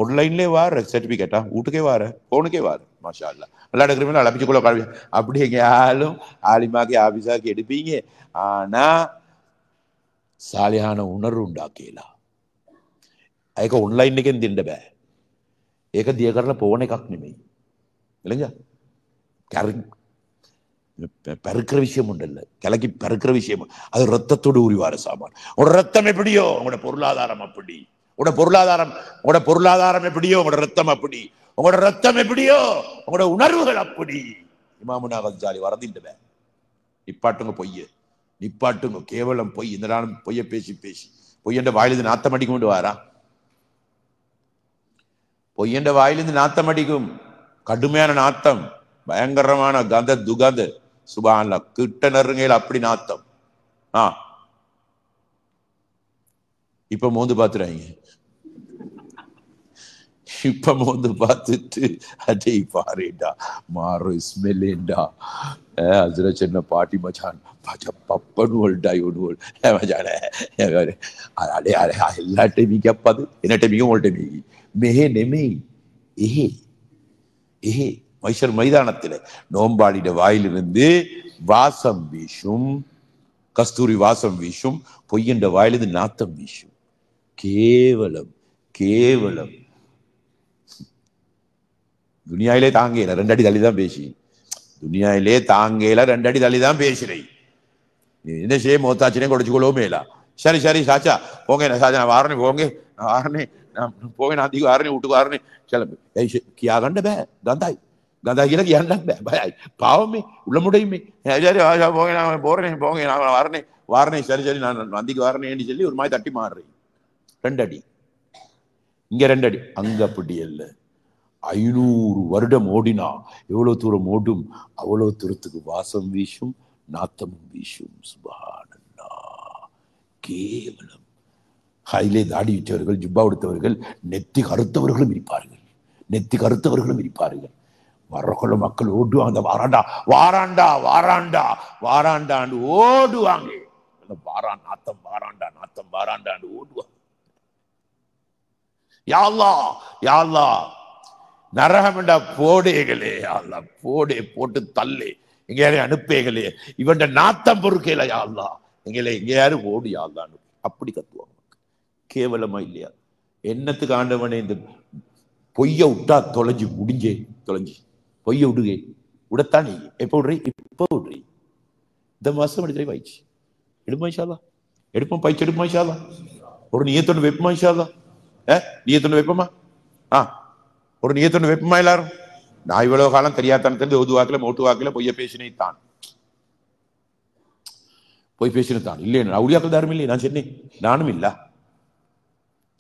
ஆன்லைன்லேயே வார சர்டிபிகேட்டா வீட்டுக்கே வார போனுக்கே வார. மாஷா அல்லா நல்லா எடுக்கிறீங்களா அலப்பிச்சுக்குள்ள கல்வி அப்படி எங்கேயாலும் ஆலிமாக்கி ஆபீஸாக்கி எடுப்பீங்க. ஆனா சாலியான உணர்வு உண்டாக்கலாம். ඒක ඔන්ලයින් එකෙන් දෙන්න බෑ. ඒක දිය කරලා පොවන එකක් නෙමෙයි. இல்லைங்க பெருக்கிற விஷயம் உண்டு இல்லை, கிளக்கி பெருக்கிற விஷயம். அது ரத்தத்தோடு உரிவார சாமான். உங்களோட ரத்தம் எப்படியோ உங்களோட பொருளாதாரம் அப்படி. உங்களோட பொருளாதாரம் எப்படியோ உங்களோட ரத்தம் அப்படி. உங்களோட ரத்தம் எப்படியோ உங்களோட உணர்வுகள் அப்படி. இமாமுனா கஸ்ஸாலி வரதில்லை. நிப்பாட்டுங்க பொய்ய, நிப்பாட்டுங்க கேவலம் பொய். இந்த நாளும் பொய்ய பேசி பேசி பொய்யண்ட வாயிலிருந்து நாத்தம் அடிக்க கொண்டு வாரா. பொய்யண்ட வாயிலிருந்து நாத்தம் அடிக்கும், கடுமையான நாத்தம், பயங்கரமான கந்த துகந்த. சுபான்ல கிட்ட நெருங்கையில் அப்படி நாத்தம். இப்ப மோந்து பாத்துறாங்க. இப்ப மோந்து பார்த்துட்டு அடே பாருடா மாறு ஸ்மெல்லேண்டா அதுல சின்ன பாட்டி மச்சான் பப்பனு ஒல்டாயோடு மச்சான அடே அடே எல்லா டைமிக்கு அப்பது என்ன டைமிக்கும் உங்கள்ட்ட மீகி மெஹே நெமே ஏஹே ஏஹே மைசர் மைதானத்தில் நோம்பாளிட வாயிலிருந்து வாசம் வீசும், கஸ்தூரி வாசம் வீசும், பொய்யண்ட வாயிலிருந்து நாத்தம் வீசும். கேவலம் கேவலம். துனியாயிலே தாங்கல 2 அடி தள்ளி தான் பேசி, துனியாயிலே தாங்கல 2 அடி தள்ளி தான் பேசுறேன். என்ன செய்ய மோத்தாச்சினே கொடுச்சுக்கொள்ளவும் மேலா. சரி சரி சாச்சா போங்க சாச்சா நான் வாரனே போங்க வாரனே நான் போங்க நான் அதிக வாரனே வீட்டுக்கு வாரனே கிளம்பு. கியா கண்ட பே கந்தாய் கந்தா கீழே ஏன்டா பயாய் பாவமே உள்ள முடியுமே. சரி போங்க நான் போறேன் போங்க நான் வாரனே வாரனே சரி சரி நான் வந்திக்கு வாரனேன்னு சொல்லி ஒரு மாதிரி தட்டி மாறுறேன். 2 அடி இங்க 2 அடி அங்க அப்படி இல்லை. 500 வருடம் ஓடினா எவ்வளவு தூரம் ஓடும் அவ்வளவு தூரத்துக்கு வாசம் வீசும், நாத்தமும் வீசும். சுப்ஹானல்லாஹ். கேவலம். கையிலே தாடி விட்டவர்கள், ஜுப்பா உடுத்தவர்கள், நெத்தி கருத்தவர்களும் இருப்பார்கள், நெத்தி கருத்தவர்களும் இருப்பார்கள். வரக்குள்ள மக்கள் ஓடுவாங்க, அந்த வாராண்டா வாராண்டா வாராண்டா வாராண்டாண்டு ஓடுவாங்க. வாரான் நாத்தம் வாராண்டா நாத்தம் வாராண்டாண்டு ஓடுவாங்க. யா அல்லாஹ் யா அல்லாஹ் நரகமெண்டா போடேகளே, அல்லா போடே போட்டு தள்ளே எங்கேயாரு அனுப்பேகளே, இவன் நாத்தம் பொறுக்கல யா அல்லாஹ் எங்களை எங்கேயாரு ஓடு யா அல்லாஹ்னு அப்படி கத்துவாங்க. கேவலமா இல்லையா? என்னத்துக்கு ஆண்டவனே இந்த பொய்ய விட்டா தொலைஞ்சு முடிஞ்சே தொலைஞ்சு பொய்ய விடுகே விடத்தானே. எப்போ விடுறீ? இப்போ விடுறீ. இந்த மாசம் எடுக்கிறே வாய்ச்சி எடுப்பா இன்ஷா எடுப்போம், பயிற்சி எடுப்போம் இன்ஷா ஒரு நியத்தொண்டு வைப்போமா இன்ஷா நியத்தொண்டு வைப்போமா? ஒரு நியத்தொண்டு வைப்போமா எல்லாரும்? நான் இவ்வளவு காலம் தெரியாதனத்திலிருந்து ஒது வாக்கில மோட்டு வாக்கில பொய்ய பேசினேத்தான், பொய் பேசினதான் இல்லையே. අවුලියක් ධර්මෙ நான் சென்னே நானும் இல்ல.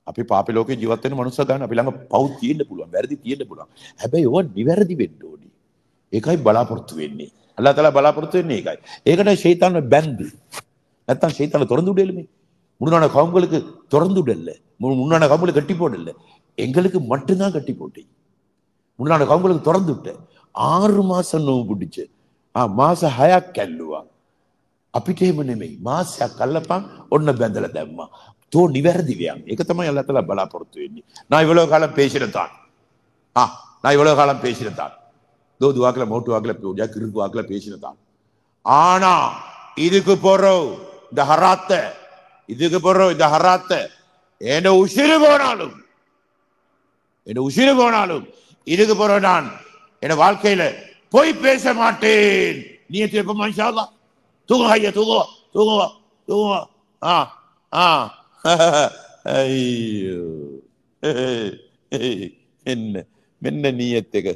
අපි පාපේ ලෝකේ ජීවත් වෙන මනුස්ස ගන්න අපි ළඟ පව් තියෙන්න පුළුවන්, වැරදි තියෙන්න පුළුවන්. හැබැයි ඕවා නිවැරදි වෙන්න ඕනේ. ඒකයි බලාපොරොත්තු වෙන්නේ. අල්ලාහ් තාලා බලාපොරොත්තු වෙන්නේ ඒකයි. ඒකට ෂයිතාන් බැන්දි. அதான் சைத்தானை திறந்து விடலுமே. முன்னான கவுங்களுக்கு திறந்து விடல, முன்னான கவுங்களுக்கு கட்டி போடல, எங்களுக்கு மட்டும்தான் கட்டி போட்டேன். முன்னான கவுங்களுக்கு திறந்து விட்டேன். 6 மாசம் நோவு பிடிச்சு මාස 6ක් ඇල්ලුවා. අපිට එහෙම නෙමෙයි. මාසයක් අල්ලපන් ඔන්න බැඳලා දැම්මා. තෝ නිවැරදිවියන්. ඒක තමයි අල්ලතලා බලාපොරොත්තු වෙන්නේ. நான் இவ்வளவு காலம் பேசினதான். நான் இவ்வளவு காலம் பேசினதான். தோது வாக்குல மோட்டு வாக்குல கிறுக்கு வாக்குல பேசினதான். ஆனா இதுக்கு போறோம் இந்த ஹராத்த, இதுக்கு போறோம் இந்த ஹராத்த என்ன உசிறு போனாலும் இதுக்கு போறோம் நான் என் வாழ்க்கையில போய் பேச மாட்டேன். நீ எப்பமா இன்ஷா அல்லாஹ் தூங்குவா ஐயா, தூங்குவா. ஐயோ என்ன மென்ன நீயத்துக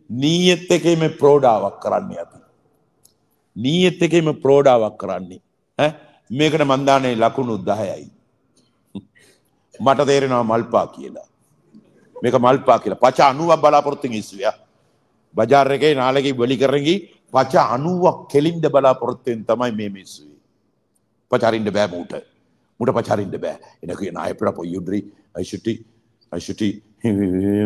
நீயத்துக்கு मैं प्रोडावा करानी अभी நீயத்துக்கு मैं प्रोडावा करानी මේකට මන් දාන්නේ ලකුණු 10යි. මට තේරෙනවා මල්පා කියලා. මේක මල්පා කියලා. පච 90ක් බලාපොරොත්තුෙන් ඉස්සුවා. බජාර් එකේ නාලකේ වෙලි කරගෙයි පච 90ක් කෙලින්ද බලාපොරොත්තුෙන් තමයි මේ මිස්සුවේ. පචාරින්න බෑ මුට பச்சாரிන්න බෑ. எனக்கு நான் எப்படா போய் யுட்ரி ஐஷுட்டி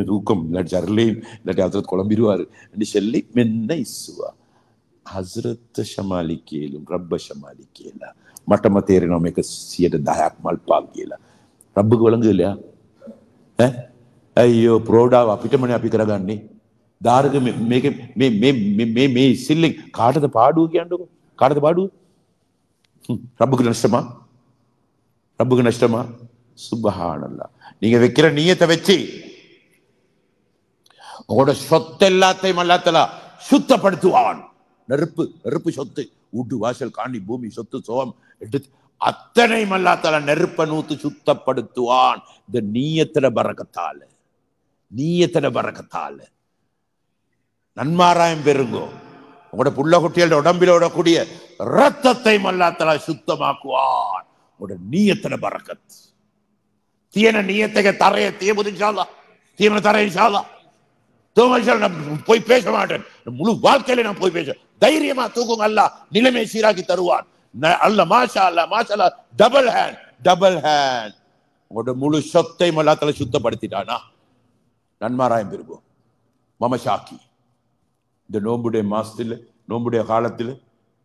தூக்கம் இல்லாட்டி சரலையும் இல்லாட்டி ஹசரத் குழம்பிடுவாரு என்று சொல்லி மென்ன இசுவா ஹசரத் ஷமாலி கேலும் ரப்ப ஷமாலி கேலா මටම තේරෙනවා මේක 10ක් මල්පා කියලා. රබ්බුக்கு වළංගු இல்லையா? අයියෝ ප්‍රෝඩාව අපිටමනේ අපි කරගන්නේ. දාර්ග මේක මේ සිල්ලෙන් කාටද පාඩුව කියන්නකො? කාටද පාඩුව? ரப்புக்கு நஷ்டமா? சுப்ஹானல்லாஹ். நீங்க வைக்கிற நியத்தை வச்சு உங்களோட சொத்து எல்லாத்தையும் அல்லாஹ் தஆலா சுத்தப்படுத்துவான். நெருப்பு சொத்து, வீட்டு வாசல் காணி பூமி சொத்து சோகம் எடுத்து அத்தனையும் அல்லாஹ் தஆலா நெருப்பை நூத்து சுத்தப்படுத்துவான். இந்த நியத்துல பரக்கத்தால நன்மாராயம் பெறுங்கோ. உங்களோட புள்ள குட்டியோட உடம்பில் ஓடக்கூடிய ரத்தத்தை அல்லாஹ் தஆலா சுத்தமாக்குவான். உங்களோட நியத்துல பரக்கத். தீன நியத்தை தரைய தீபுது இன்ஷா அல்லாஹ். தீன தரைய இன்ஷா அல்லாஹ். நான் போய் பேச மாட்டேன். முழு வாழ்க்கையில நான் போய் பேச தைரியமா தூக்குங்க. அல்லாஹ் நிலைமை சீராக்கி தருவான். அல்லாஹ் மாஷா அல்லாஹ் டபுள் ஹேண்ட் உங்களோட முழு சொத்தை அல்லாஹ் தஆலா சுத்தப்படுத்திட்டானா நன்மாராயம் பெறுவோம். மமஷாக்கி இந்த நோம்புடைய மாசத்துல நோம்புடைய காலத்துல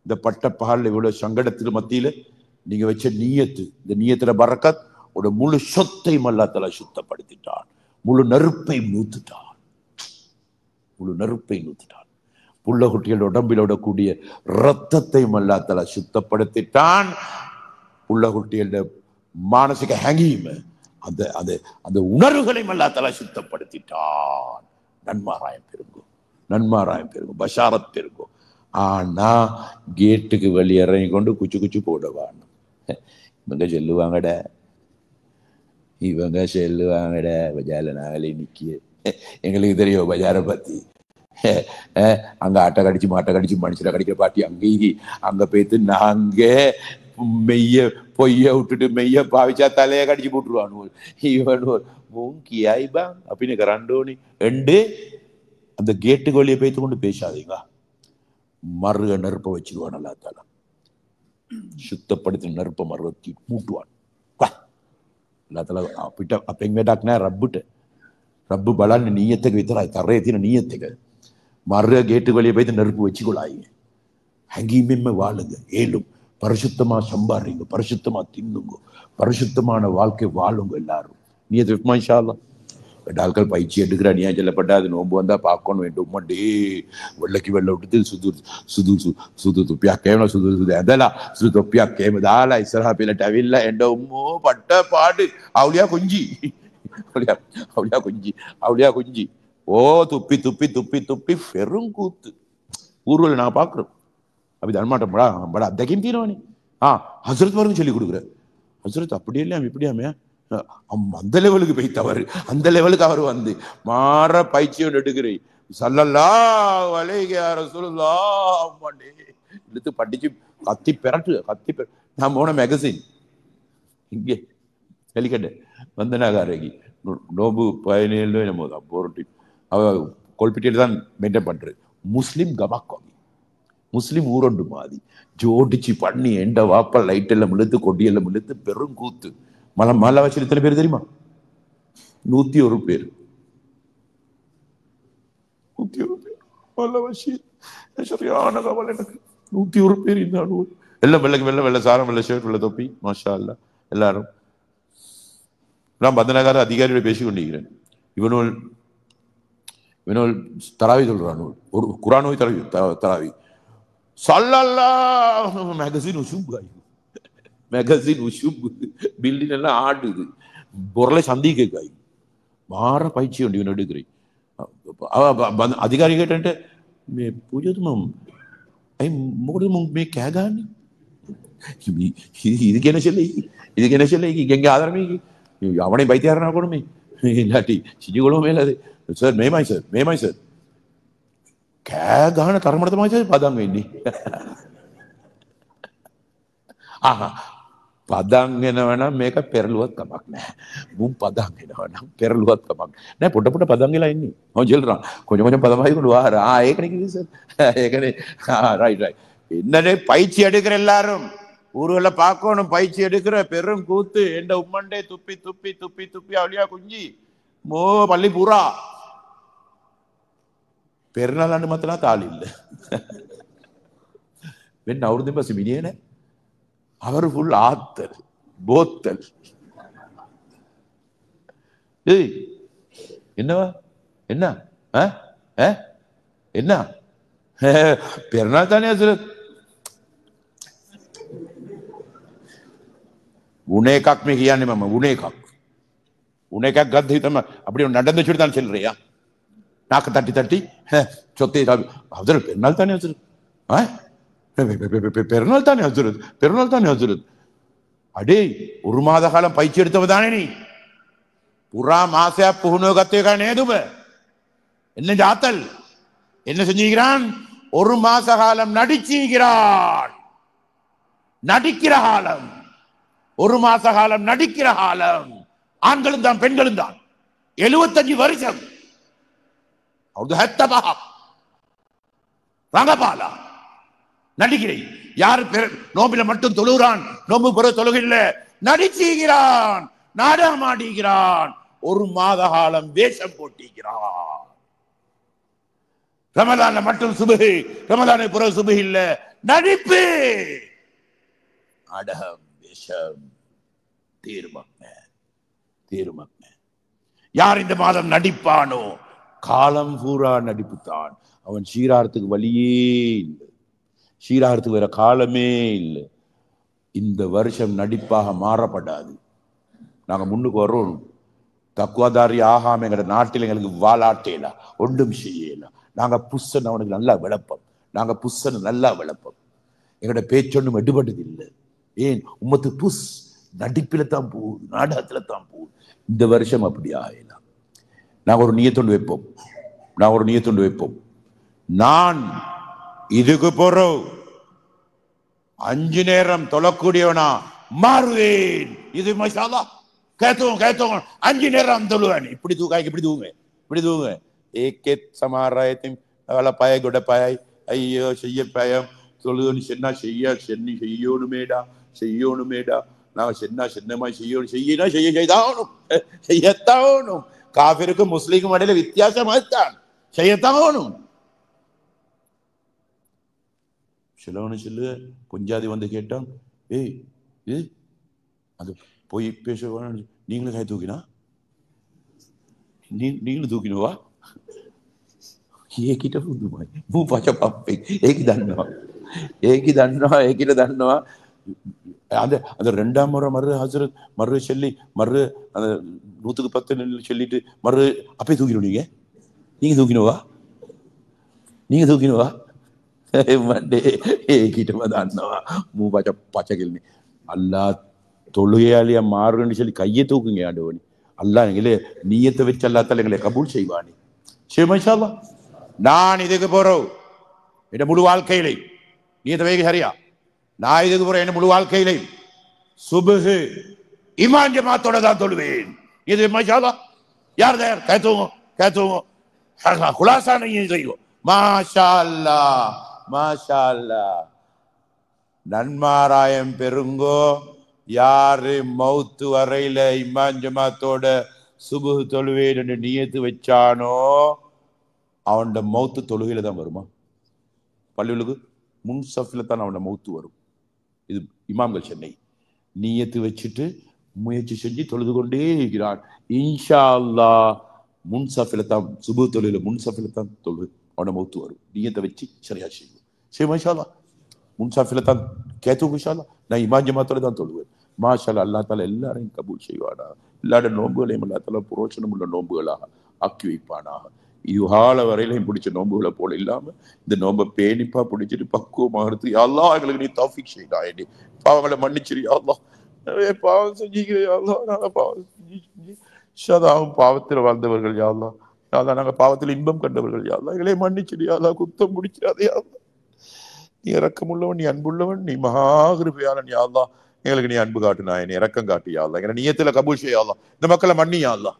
இந்த பட்ட பகல்ல இவ்வளவு சங்கடத்தில் மத்தியில நீங்க வச்ச நியத்து, இந்த நியத்துல பரக்கத் உட முழு சொத்தை அல்லாஹ் தஆலா சுத்தப்படுத்திட்டான். முழு நெருப்பை நூத்துட்டான். புள்ள குட்டிகள் உடம்பிலோட கூடிய ரத்தத்தை அல்லாஹ் தஆலா சுத்தப்படுத்திட்டான். புள்ள குட்டிகளோட மானசிக ஹங்கீம் அந்த உணர்வுகளை அல்லாஹ் தஆலா சுத்தப்படுத்திட்டான். நன்மாராயம் பெருங்கும், பஷாரத் பெருங்கும். ஆனா கேட்டுக்கு வெளியிறங்கி கொண்டு குச்சு போடுவான். இவங்க சொல்லுவாங்கட பஜார்ல நாங்களே நிக்கிய. எங்களுக்கு தெரியும் பஜாரை பத்தி. அங்க ஆட்டை கடிச்சு மாட்டை கடிச்சு மனுஷரை கடிக்கிற பாட்டி அங்க போய்த்து நாங்க பொய்ய விட்டுட்டு மெய்ய பாவிச்சா தலைய கடிச்சு போட்டுருவானு. இவன் மூங்கியாய்பா அப்படின்னு கரண்டோனி எண்டு அந்த கேட்டுக்கு வெளியே போய்த்து கொண்டு பேசாதீங்க. மருக நெருப்பை வச்சிருவான். அல்லாஹ் தஆலா சுத்தப்படுத்தின நெருப்பை மருவத்தி மூட்டுவான். අල්ලාහ් තාලා අපිට අපෙන් වැඩක් නැහැ රබ්බුට. රබ්බු බලන්නේ නියතක විතරයි. තරේ තියෙන නියතක. மர்ற கேட்டு வெளியே போய் நெருப்பு வச்சுக்கொள்ளாய். ஹங்கீமெம்ம வாழுங்க. ஏழும் பரிசுத்தமா சம்பாரிங்க, பரிசுத்தமா தின்னுங்க, பரிசுத்தமான வாழ்க்கை வாழுங்க. எல்லாரும் நியத் வைப்போமா இன்ஷா அல்லாஹ். டாக்டர் பயிற்சி எடுக்கிற நீ சொல்லப்பட்ட அது நோம்பு வந்தா பார்க்கணும் வேண்டும். மண்டே வெள்ளக்கு வெள்ள விட்டு சுது துப்பியா கேம சுது அதெல்லாம் சுது தொப்பியா கேம தாலா இஸ்ரா பிள்ளை டவில்ல என்ற உம்மோ பட்ட பாடு அவளியா குஞ்சி ஓ துப்பி பெருங்கூத்து. ஊர்வல நான் பாக்குறோம். அப்படி தரமாட்டோம். படா அத்தைக்கும் தீர்வானி ஹசரத் வரும் சொல்லி கொடுக்குற. ஹசரத் அப்படி இல்லையா இப்படியாமே அந்த லெவலுக்கு போய் தவறு. அந்த லெவலுக்கு அவர் வந்து மாற பயிற்சியோடு எடுக்கிறேன். ஸல்லல்லாஹு அலைஹி ரசூலுல்லாஹ் இழுத்து படிச்சு கத்தி பெரட்டு. நான் போன மேகசின் இங்கே கலிக்கட்டு வந்தனாகாரகி நோம்பு 17 என்னமோ தான் போரட்டி அவ கொல்பிட்டியில தான் மெயின்டைன் பண்றது. முஸ்லிம் கபாக் வாங்கி முஸ்லிம் ஊரொண்டு மாதி ஜோடிச்சு பண்ணி எண்ட வாப்ப லைட் எல்லாம் இழுத்து கொடியெல்லாம் இழுத்து பெரும் கூத்து. மலை வச்சு எத்தனை பேர் தெரியுமா? 101 பேர். 101 பேர் மலை வச்சு சரியான கவலை எனக்கு. 101 பேர் இந்த அனுபவம். எல்லாம் வெள்ளை சாரம், வெள்ளை ஷர்ட், வெள்ளை தொப்பி, மாஷா அல்லா எல்லாரும். நான் பந்தனகார அதிகாரியோட பேசிக் கொண்டிருக்கிறேன். இவனோல் தராவி சொல்றான், ஒரு குரானோய் தராவி சல்லல்லாஹு மேகசின் உஷுப் பில்டிங் எல்லாம் ஆடுது. பொருளை சந்திக்காய் மாற பயிற்சி உண்டு இவன் எடுக்கிறேன். அதிகாரி கேட்டு पूजा तो आई मोड़े मुंह में क्या गाने ಇದಕ್ಕೆ ಚಲೇಗಿ ಹೆಂಗೆ ಆಧಾರ ಮೇಗಿ ಅವನೇ ಬೈತಾರ ಕೊಡಮೆ ಇಲ್ಲಾಟಿ ಸಿಜಿಗಳು ಮೇಲೆ ಅದೇ ಸರ್ ಮೇಮಾಯ್ ಸರ್ ಕ್ಯಾ ಗಾಣ ತರಮಡದ ಮಾಯ್ ಸರ್ ಪದಂಗ ಇನ್ನಿ ಆಹಾ ಪದಂಗನವನ ಮೇಕ ಪೆರಲುවත් කමක් නැහැ. මුම් පදංගෙනවනම් පෙරලුවත් කමක් නැහැ. පොඩ පදංගෙලා ඉන්නේ. මම ජෙල්රා. கொஞ்சம் பதமாய் கொண்டு வாரா. ஏகனே கிது சார். ஏகனே ரைட். என்னடே பயிற்சி எடுக்கிற எல்லாரும் ஊர்ல பார்க்கணும். பயிற்சி எடுக்கிற பெரும் கூத்து என்ற உம்மண்டே துப்பி அவளியா குஞ்சி மோ பள்ளி பூரா பெருநாளாண்டு மாத்தனா தாள் இல்ல. வெண்ண அவருது பஸ் மினியனே அவர் ஃபுல் ஆத்தல் போத்தல். ஏய் என்னவா என்ன என்ன பெருநாள் தானே ஹசரத். உனே காக் மே கியானே மாமா உனே காக் கத் தம் அப்படி நடந்து சொல்லி தான் சொல்றியா? நாக்கு தட்டி சொத்தை ஹசரத் பெருநாள் தானே ஹசரத். பெருநாள் தானே ஹசரத். அடே ஒரு மாத காலம் பயிற்சி எடுத்தவதானே நீ. புறா மாசா புகுனோ கத்தேகா நேதுப என்ன ஜாத்தல் என்ன செஞ்சுக்கிறான்? ஒரு மாச காலம் நடிச்சுகிறான். நடிக்கிற காலம், ஒரு மாச காலம் நடிக்கிற காலம். ஆண்களும் தான் பெண்களும் தான். 75 வருஷம் ரங்கபாலா நடிக்கிறேன். யாரு நோம்பில மட்டும் தொழுகிறான், நோம்பு பிற தொழுகில்ல, நடிச்சுகிறான், நாடகம் ஆடுகிறான். ஒரு மாத காலம் வேஷம் போட்டிக்கிறான். ரமலான மட்டும் சுபஹி, ரமலானை புற சுபஹி இல்ல, நடிப்பு, நாடகம், வேஷம். தீர்மானம் யார் இந்த மாதம் நடிப்பானோ காலம் பூரா நடிப்புத்தான். அவன் சீராரத்துக்கு வழியே இல்லை, சீராரத்துக்கு வேற காலமே இல்லை. இந்த வருஷம் நடிப்பாக மாறப்படாது. நாங்க முன்னுக்கு வர்றோம். தக்குவாதாரி ஆகாம எங்க நாட்டில் எங்களுக்கு வாலாட்டேல ஒன்றும் செய்யல. நாங்க புஷ்ஷன் அவனுக்கு நல்லா விளப்பம், நாங்க புஷ்ஷன் நல்லா விளப்பம். எங்களோட பேச்சொன்னும் எடுபட்டது இல்லை. ஏன் உம்மத்து புஷ் நடிப்பில தான் போகுது, நாடகத்துல தான் போகுது. இந்த வருஷம் அப்படி ஆகலாம். நாங்க ஒரு நியத்தொண்டு வைப்போம். நான் இதுக்கு போறோம் 5 நேரம் தொழக்கூடியவனா மாறுவேன். இது மசாலா கேத்தோம் 5 நேரம் தொழுவேன். இப்படி தூங்க ஏகேத் சமாராயத்தையும் அவளை பாய கொட பாய் ஐயோ செய்ய பாயம் தொழுதுன்னு சென்னா செய்யணுமேடா நான் சென்னமா செய்யத்தாகணும். காஃபிருக்கும் முஸ்லிமுக்கும் இடையில வித்தியாசமாகத்தான் செய்யத்தாகணும். சிலவனு சொல்லு பொஞ்சாதி வந்து கேட்டான், ஏய் அது போய் பேச நீங்களும் கை தூக்கினா நீங்களும் தூக்கினுவா ඒකිට පුදුමයි. මූ පච පප්පෙක්. ඒක දන්නවා. ඒකිට දන්නවා. அந்த 2ஆம் முறை ஹசரத் மறு சொல்லி மறு அந்த 110 சொல்லிட்டு மறு அப்பே தூக்கிடும். நீங்க தூக்கினவா ඒකිටම දන්නවා. මූ பச்சைக்கிழமை அல்லா தொழுகையாளியா மாறுன்னு சொல்லி கையை தூக்குங்க ஆண்டவனே. அல்லா எங்களே நீயத்தை வச்சு அல்லாத்தால எங்களை கபூல் செய்வானே. சிவமஷாலா நான் இதுக்கு போறோம் என் முழு வாழ்க்கையிலே நீயத்தை வைக்க சரியா. நான் இதுக்கு போறேன் என் முழு வாழ்க்கையிலே சுபஹு இமாம் ஜமாத்தோட தான் தொழுவேன். இது மஷாலா யார் தயார் கேத்துவோம் குலாசா நீங்க செய்வோம். மாஷா அல்லா மாஷா அல்லாஹ். நன்மாராயம் பெருங்கோ. யாரு மௌத்து வரையில இமாம் ஜமாத்தோட சுபுஹ் தொழுவேன் என்று நியத்து வச்சானோ அவன் மௌத்து தொழுகையில தான் வருமா? பள்ளிகளுக்கு முன் சஃபில தான் அவன் மௌத்து வரும். இது இமாம்கள் சென்னை நியத்து வச்சுட்டு முயற்சி செஞ்சு தொழுது கொண்டே இருக்கிறான். இன்ஷா அல்லாஹ் முன் சஃபில தான் சுபுஹ் தொழுகையில முன் சஃபில தான் தொழு அவன மௌத்து வரும். நியத்தை வச்சு சரியா செய்யும். சரி மாஷா அல்லாஹ். முன்சாஃபில தான் கேத்து மாஷா அல்லாஹ். நான் இமாம் ஜமாத்தோட தான் தொழுவேன். மாஷா அல்லாஹ். அல்லாஹ் தாலா எல்லாரையும் கபூல் செய்வானா. எல்லாரோட நோன்புகளையும் அல்லாஹ் தாலா புரோச்சனம் உள்ள நோன்புகளாக ஆக்கி வைப்பானாக. இதுகால வரையிலையும் பிடிச்ச நோன்புகளை போல இல்லாம இந்த நோன்பை பேணிப்பா பிடிச்சிட்டு பக்குவமாகிறது. யா அல்லாஹ் எங்களுக்கு நீ தௌஃபீக் செய்யலாம். பாவங்களை மன்னிச்சிரு யா அல்லாஹ். நிறைய பாவம் செஞ்சுக்கிறேன் யா அல்லாஹ். நாங்க பாவம் செஞ்சு சதாவும் பாவத்தில் வாழ்ந்தவர்கள் யா அல்லாஹ். யா அல்லாஹ் நாங்க பாவத்தில் இன்பம் கண்டவர்கள் யா அல்லாஹ். எங்களே மன்னிச்சிரு யா அல்லாஹ். குத்தம் முடிச்சிடாதே யா அல்லாஹ். நீ இரக்கமுள்ளவன், நீ அன்புள்ளவன், நீ மகாகிருபையாளன் யா அல்லாஹ். எங்களுக்கு நீ அன்பு காட்டு நாயனே, இரக்கம் காட்டு யா அல்லாஹ். எங்களை நியத்துல கபூல் செய்ய யா அல்லாஹ். இந்த மக்களை மன்னி யா அல்லாஹ்.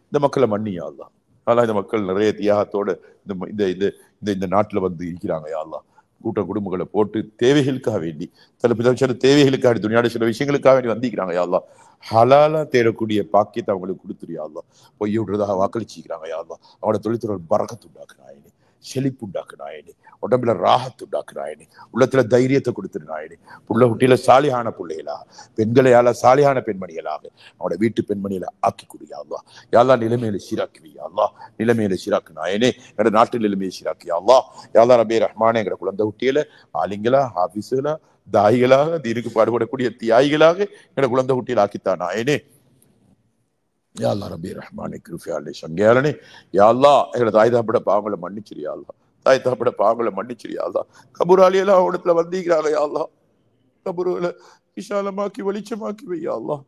இந்த மக்களை மன்னி யா அல்லாஹ். அதெல்லாம் இந்த மக்கள் நிறைய தியாகத்தோடு இந்த இந்த இந்த நாட்டுல வந்து இருக்கிறாங்க யா அல்லாஹ். கூட்ட குடும்பங்களை போட்டு தேவைகளுக்காக வேண்டி சில தேவைகளுக்காக வேண்டி துணியாட சில விஷயங்களுக்காக வேண்டி வந்திருக்கிறாங்க யா அல்லாஹ். ஹலாலா தேடக்கூடிய பாக்கியத்தை அவங்களுக்கு கொடுத்துரு யா அல்லாஹ். பொய் விடுறதாக வாக்களிச்சுக்கிறாங்க யா அல்லாஹ். அவனோட தொழில்துறை பரக்கத்து உண்டாக்குனாயினே, செழிப்பு உண்டாக்குனாயினே, உடம்புல ராகத்து உண்டாக்குனாயினே, உள்ளத்துல தைரியத்தை கொடுத்துருநாயினே. புள்ள குட்டியில சாலியான பிள்ளைகளாக, பெண்களையால சாலியான பெண்மணிகளாக அவனோட வீட்டு பெண்மணிகளை ஆக்கி கொடுயா அல்லாஹ். யாழ்லா நிலைமையில சீராக்குவியா அல்லாஹ். நிலைமையில சீராக்கு நாயனே, எங்களோட நாட்டு நிலைமையை சீராக்கியா அல்லாஹ். யாழ்லா ரபே ரஹ்மானே, எங்களோட குழந்தை குட்டியில ஆலிங்களா, ஹாபிஸுகளா, தாய்களாக, தீனுக்கு பாடுபடக்கூடிய தியாய்களாக எங்களோட குழந்தை குட்டியில ஆக்கித்தான் நாயனே. யா அல்லாஹ் ரபி ரஹ்மானே, கிருஃபியாலே சங்கையாளனே. யா அல்லாஹ் எங்களை தாய் தாப்பட பாவங்களை மன்னிச்சிரியா அல்லாஹ். தாய் தாப்பட பாவங்களை மன்னிச்சிரியா அல்லாஹ். கபூராலி எல்லாம் இடத்துல வந்திக்கிறாங்க யா அல்லாஹ். கபூர்களை விசாலமாக்கி வெளிச்சமாக்கி வையா அல்லாஹ்.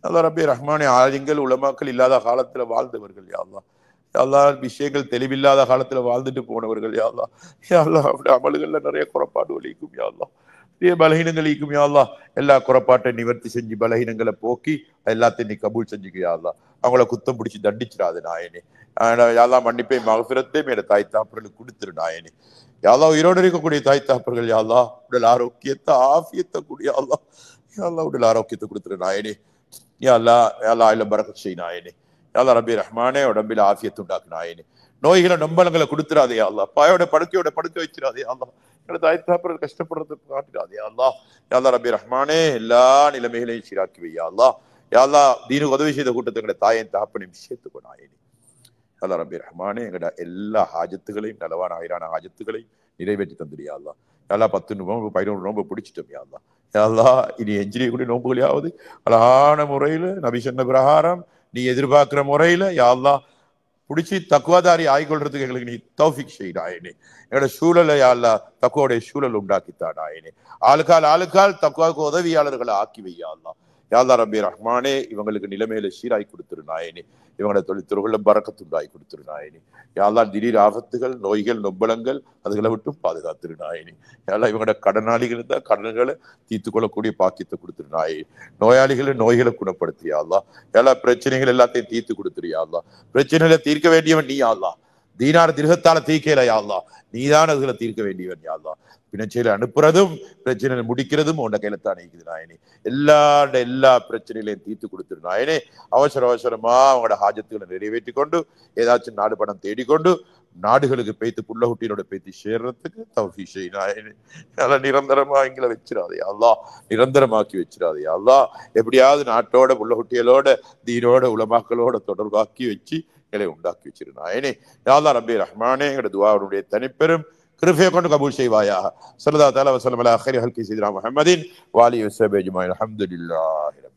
அல்லா ரபி ரஹ்மானே, ஆலிங்கள் உலமாக்கள் இல்லாத காலத்துல வாழ்ந்தவர்கள் யா அல்லாஹ். யா அல்லாஹ் விஷயங்கள் தெளிவில்லாத காலத்துல வாழ்ந்துட்டு போனவர்கள் யா அல்லாஹ். யா அல்லாஹ் அப்படி அமல்கள்ல நிறைய குறைபாடு வலிக்கும் யா அல்லாஹ். நிறைய பலகீனங்களுக்கும் யா அல்லாஹ். எல்லா குறைபாட்டை நிவர்த்தி செஞ்சு பலகீனங்களை போக்கி எல்லாத்தையும் நீ கபூல் செஞ்சுக்க யா அல்லாஹ். அவங்கள குத்தம் பிடிச்சி தண்டிச்சிடாது நாயனே. யாழ்லா மன்னிப்பை மகஃபிரத்தையும் என் தாய் தாப்பர்களுக்கு கொடுத்துரு நாயனே. யாழ்லா உயிரோடு இருக்கக்கூடிய தாய் தாப்பர்கள் யாழ்லா உடல் ஆரோக்கியத்தை ஆஃபியத்தை கூடிய யாழ்லா. யாழ்லா உடல் ஆரோக்கியத்தை கொடுத்துரு நாயனே. யாழ்லா யாழ்லா இல்ல பரக்கத் செய் நாயனே. யாழ்லா ரபி ரஹ்மானே, உடம்பில் ஆஃபியத்தை உண்டாக்கு நாயனே. நோய்களை நம்பலங்களை கொடுத்துடாதே யாழ்லா. பாயோட படுக்கையோட படுக்க வச்சிடாதே யாழ்லா. என்னோட தாய் தாப்பர்கள் கஷ்டப்படுறது காட்டிடாதே யாழ்லா. யாழ்லா ரபி ரஹ்மானே, எல்லா நிலைமைகளையும் சீராக்கி வை யாழ்லா. யாழ்லா தீனுக்கு உதவி செய்த கூட்டத்தை எங்களோட தாயின் தாப்பனையும் சேர்த்துக்கோ நாயனே. அல்லா ரபி ரஹ்மானே, எங்களோட எல்லா ஹாஜத்துகளையும் நலவான ஆயிரான ஹாஜத்துகளையும் நிறைவேற்றி தந்துடியா அல்லா. யாழ்லா 10 நோம்பு 11 நோம்பு பிடிச்சிட்டோம் யா அல்லாஹ். யா அல்லாஹ் இனி எஞ்சிரியக்கூடிய நோம்புகளையாவது அழகான முறையில நபி சொன்ன பிரகாரம் நீ எதிர்பார்க்கிற முறையில யா அல்லாஹ் பிடிச்சி தக்குவாதாரி ஆய்கொள்றதுக்கு எங்களுக்கு நீ தௌஃபீக் செய்தாயினே. எங்களோட சூழலை யா அல்லாஹ் தக்குவோடைய சூழல் உண்டாக்கித்தானாயினே. ஆளுக்கால் தக்குவாவுக்கு உதவியாளர்களை ஆக்கி வையா அல்லாஹ். யா அல்லாஹ் ரபி ரஹ்மானே, இவங்களுக்கு நிலைமையில சீராய் கொடுத்துரு நாயனே. இவங்களோட தொழில்துறைகளில் பரக்கத்துண்டாய் கொடுத்துரு நாயனே. யா அல்லாஹ் திடீர் ஆபத்துகள், நோய்கள், நொம்பலங்கள் அதுகளை விட்டும் பாதுகாத்துரு நாயனே. யா அல்லாஹ் இவங்களோட கடனாளிகள் இருந்தால் கடன்களை தீர்த்து கொள்ளக்கூடிய பாக்கியத்தை கொடுத்துரு நாயே. நோயாளிகளை நோய்களை குணப்படுத்தி யா அல்லாஹ். யா அல்லாஹ் பிரச்சனைகள் எல்லாத்தையும் தீர்த்து கொடுத்துரு யா அல்லாஹ். பிரச்சனைகளை தீர்க்க வேண்டியவன் நீ யா அல்லாஹ். தீனார் திருகத்தால தீர்க்கல யா அல்லாஹ். நீதான் அதுகளை தீர்க்க வேண்டியவன் யா அல்லாஹ். பிரச்சனையில அனுப்புறதும் பிரச்சனையில முடிக்கிறதும் உன்ன கையில தான் இருக்குது நாயனே. எல்லா பிரச்சனைகளையும் தீர்த்து கொடுத்துரு நாயனே. அவசரமா அவங்களோட ஹாஜத்துகளை நிறைவேற்றி கொண்டு ஏதாச்சும் நாடு பணம் தேடிக்கொண்டு நாடுகளுக்கு பேய்த்து புள்ள குட்டியோட பேத்தி சேர்றதுக்கு தௌஃபீக் செய் நாயனே. அதெல்லாம் நிரந்தரமா எங்களை வச்சிடாதே அல்லாஹ். நிரந்தரமாக்கி வச்சிடாதே அல்லாஹ். எப்படியாவது நாட்டோட புள்ள குட்டிகளோட தீனோட உலமாக்களோட தொடர்பாக்கி வச்சு எங்களை உண்டாக்கி வச்சிரு நாயனே. யா அல்லாஹ் ரப்பி ரஹ்மானே, எங்களோட துஆவுடைய தனிப்பெரும் கிருபையை கொண்டு கபூல் செய்வாயாக. ஸல்லல்லாஹு தஆலா வஸல்லம் அலா கைரி ஹல்கி ஸையிதினா முஹம்மதின் வ ஆலிஹி வஸஹ்பிஹி அஜ்மஈன். அல்ஹம்துலில்லாஹ்.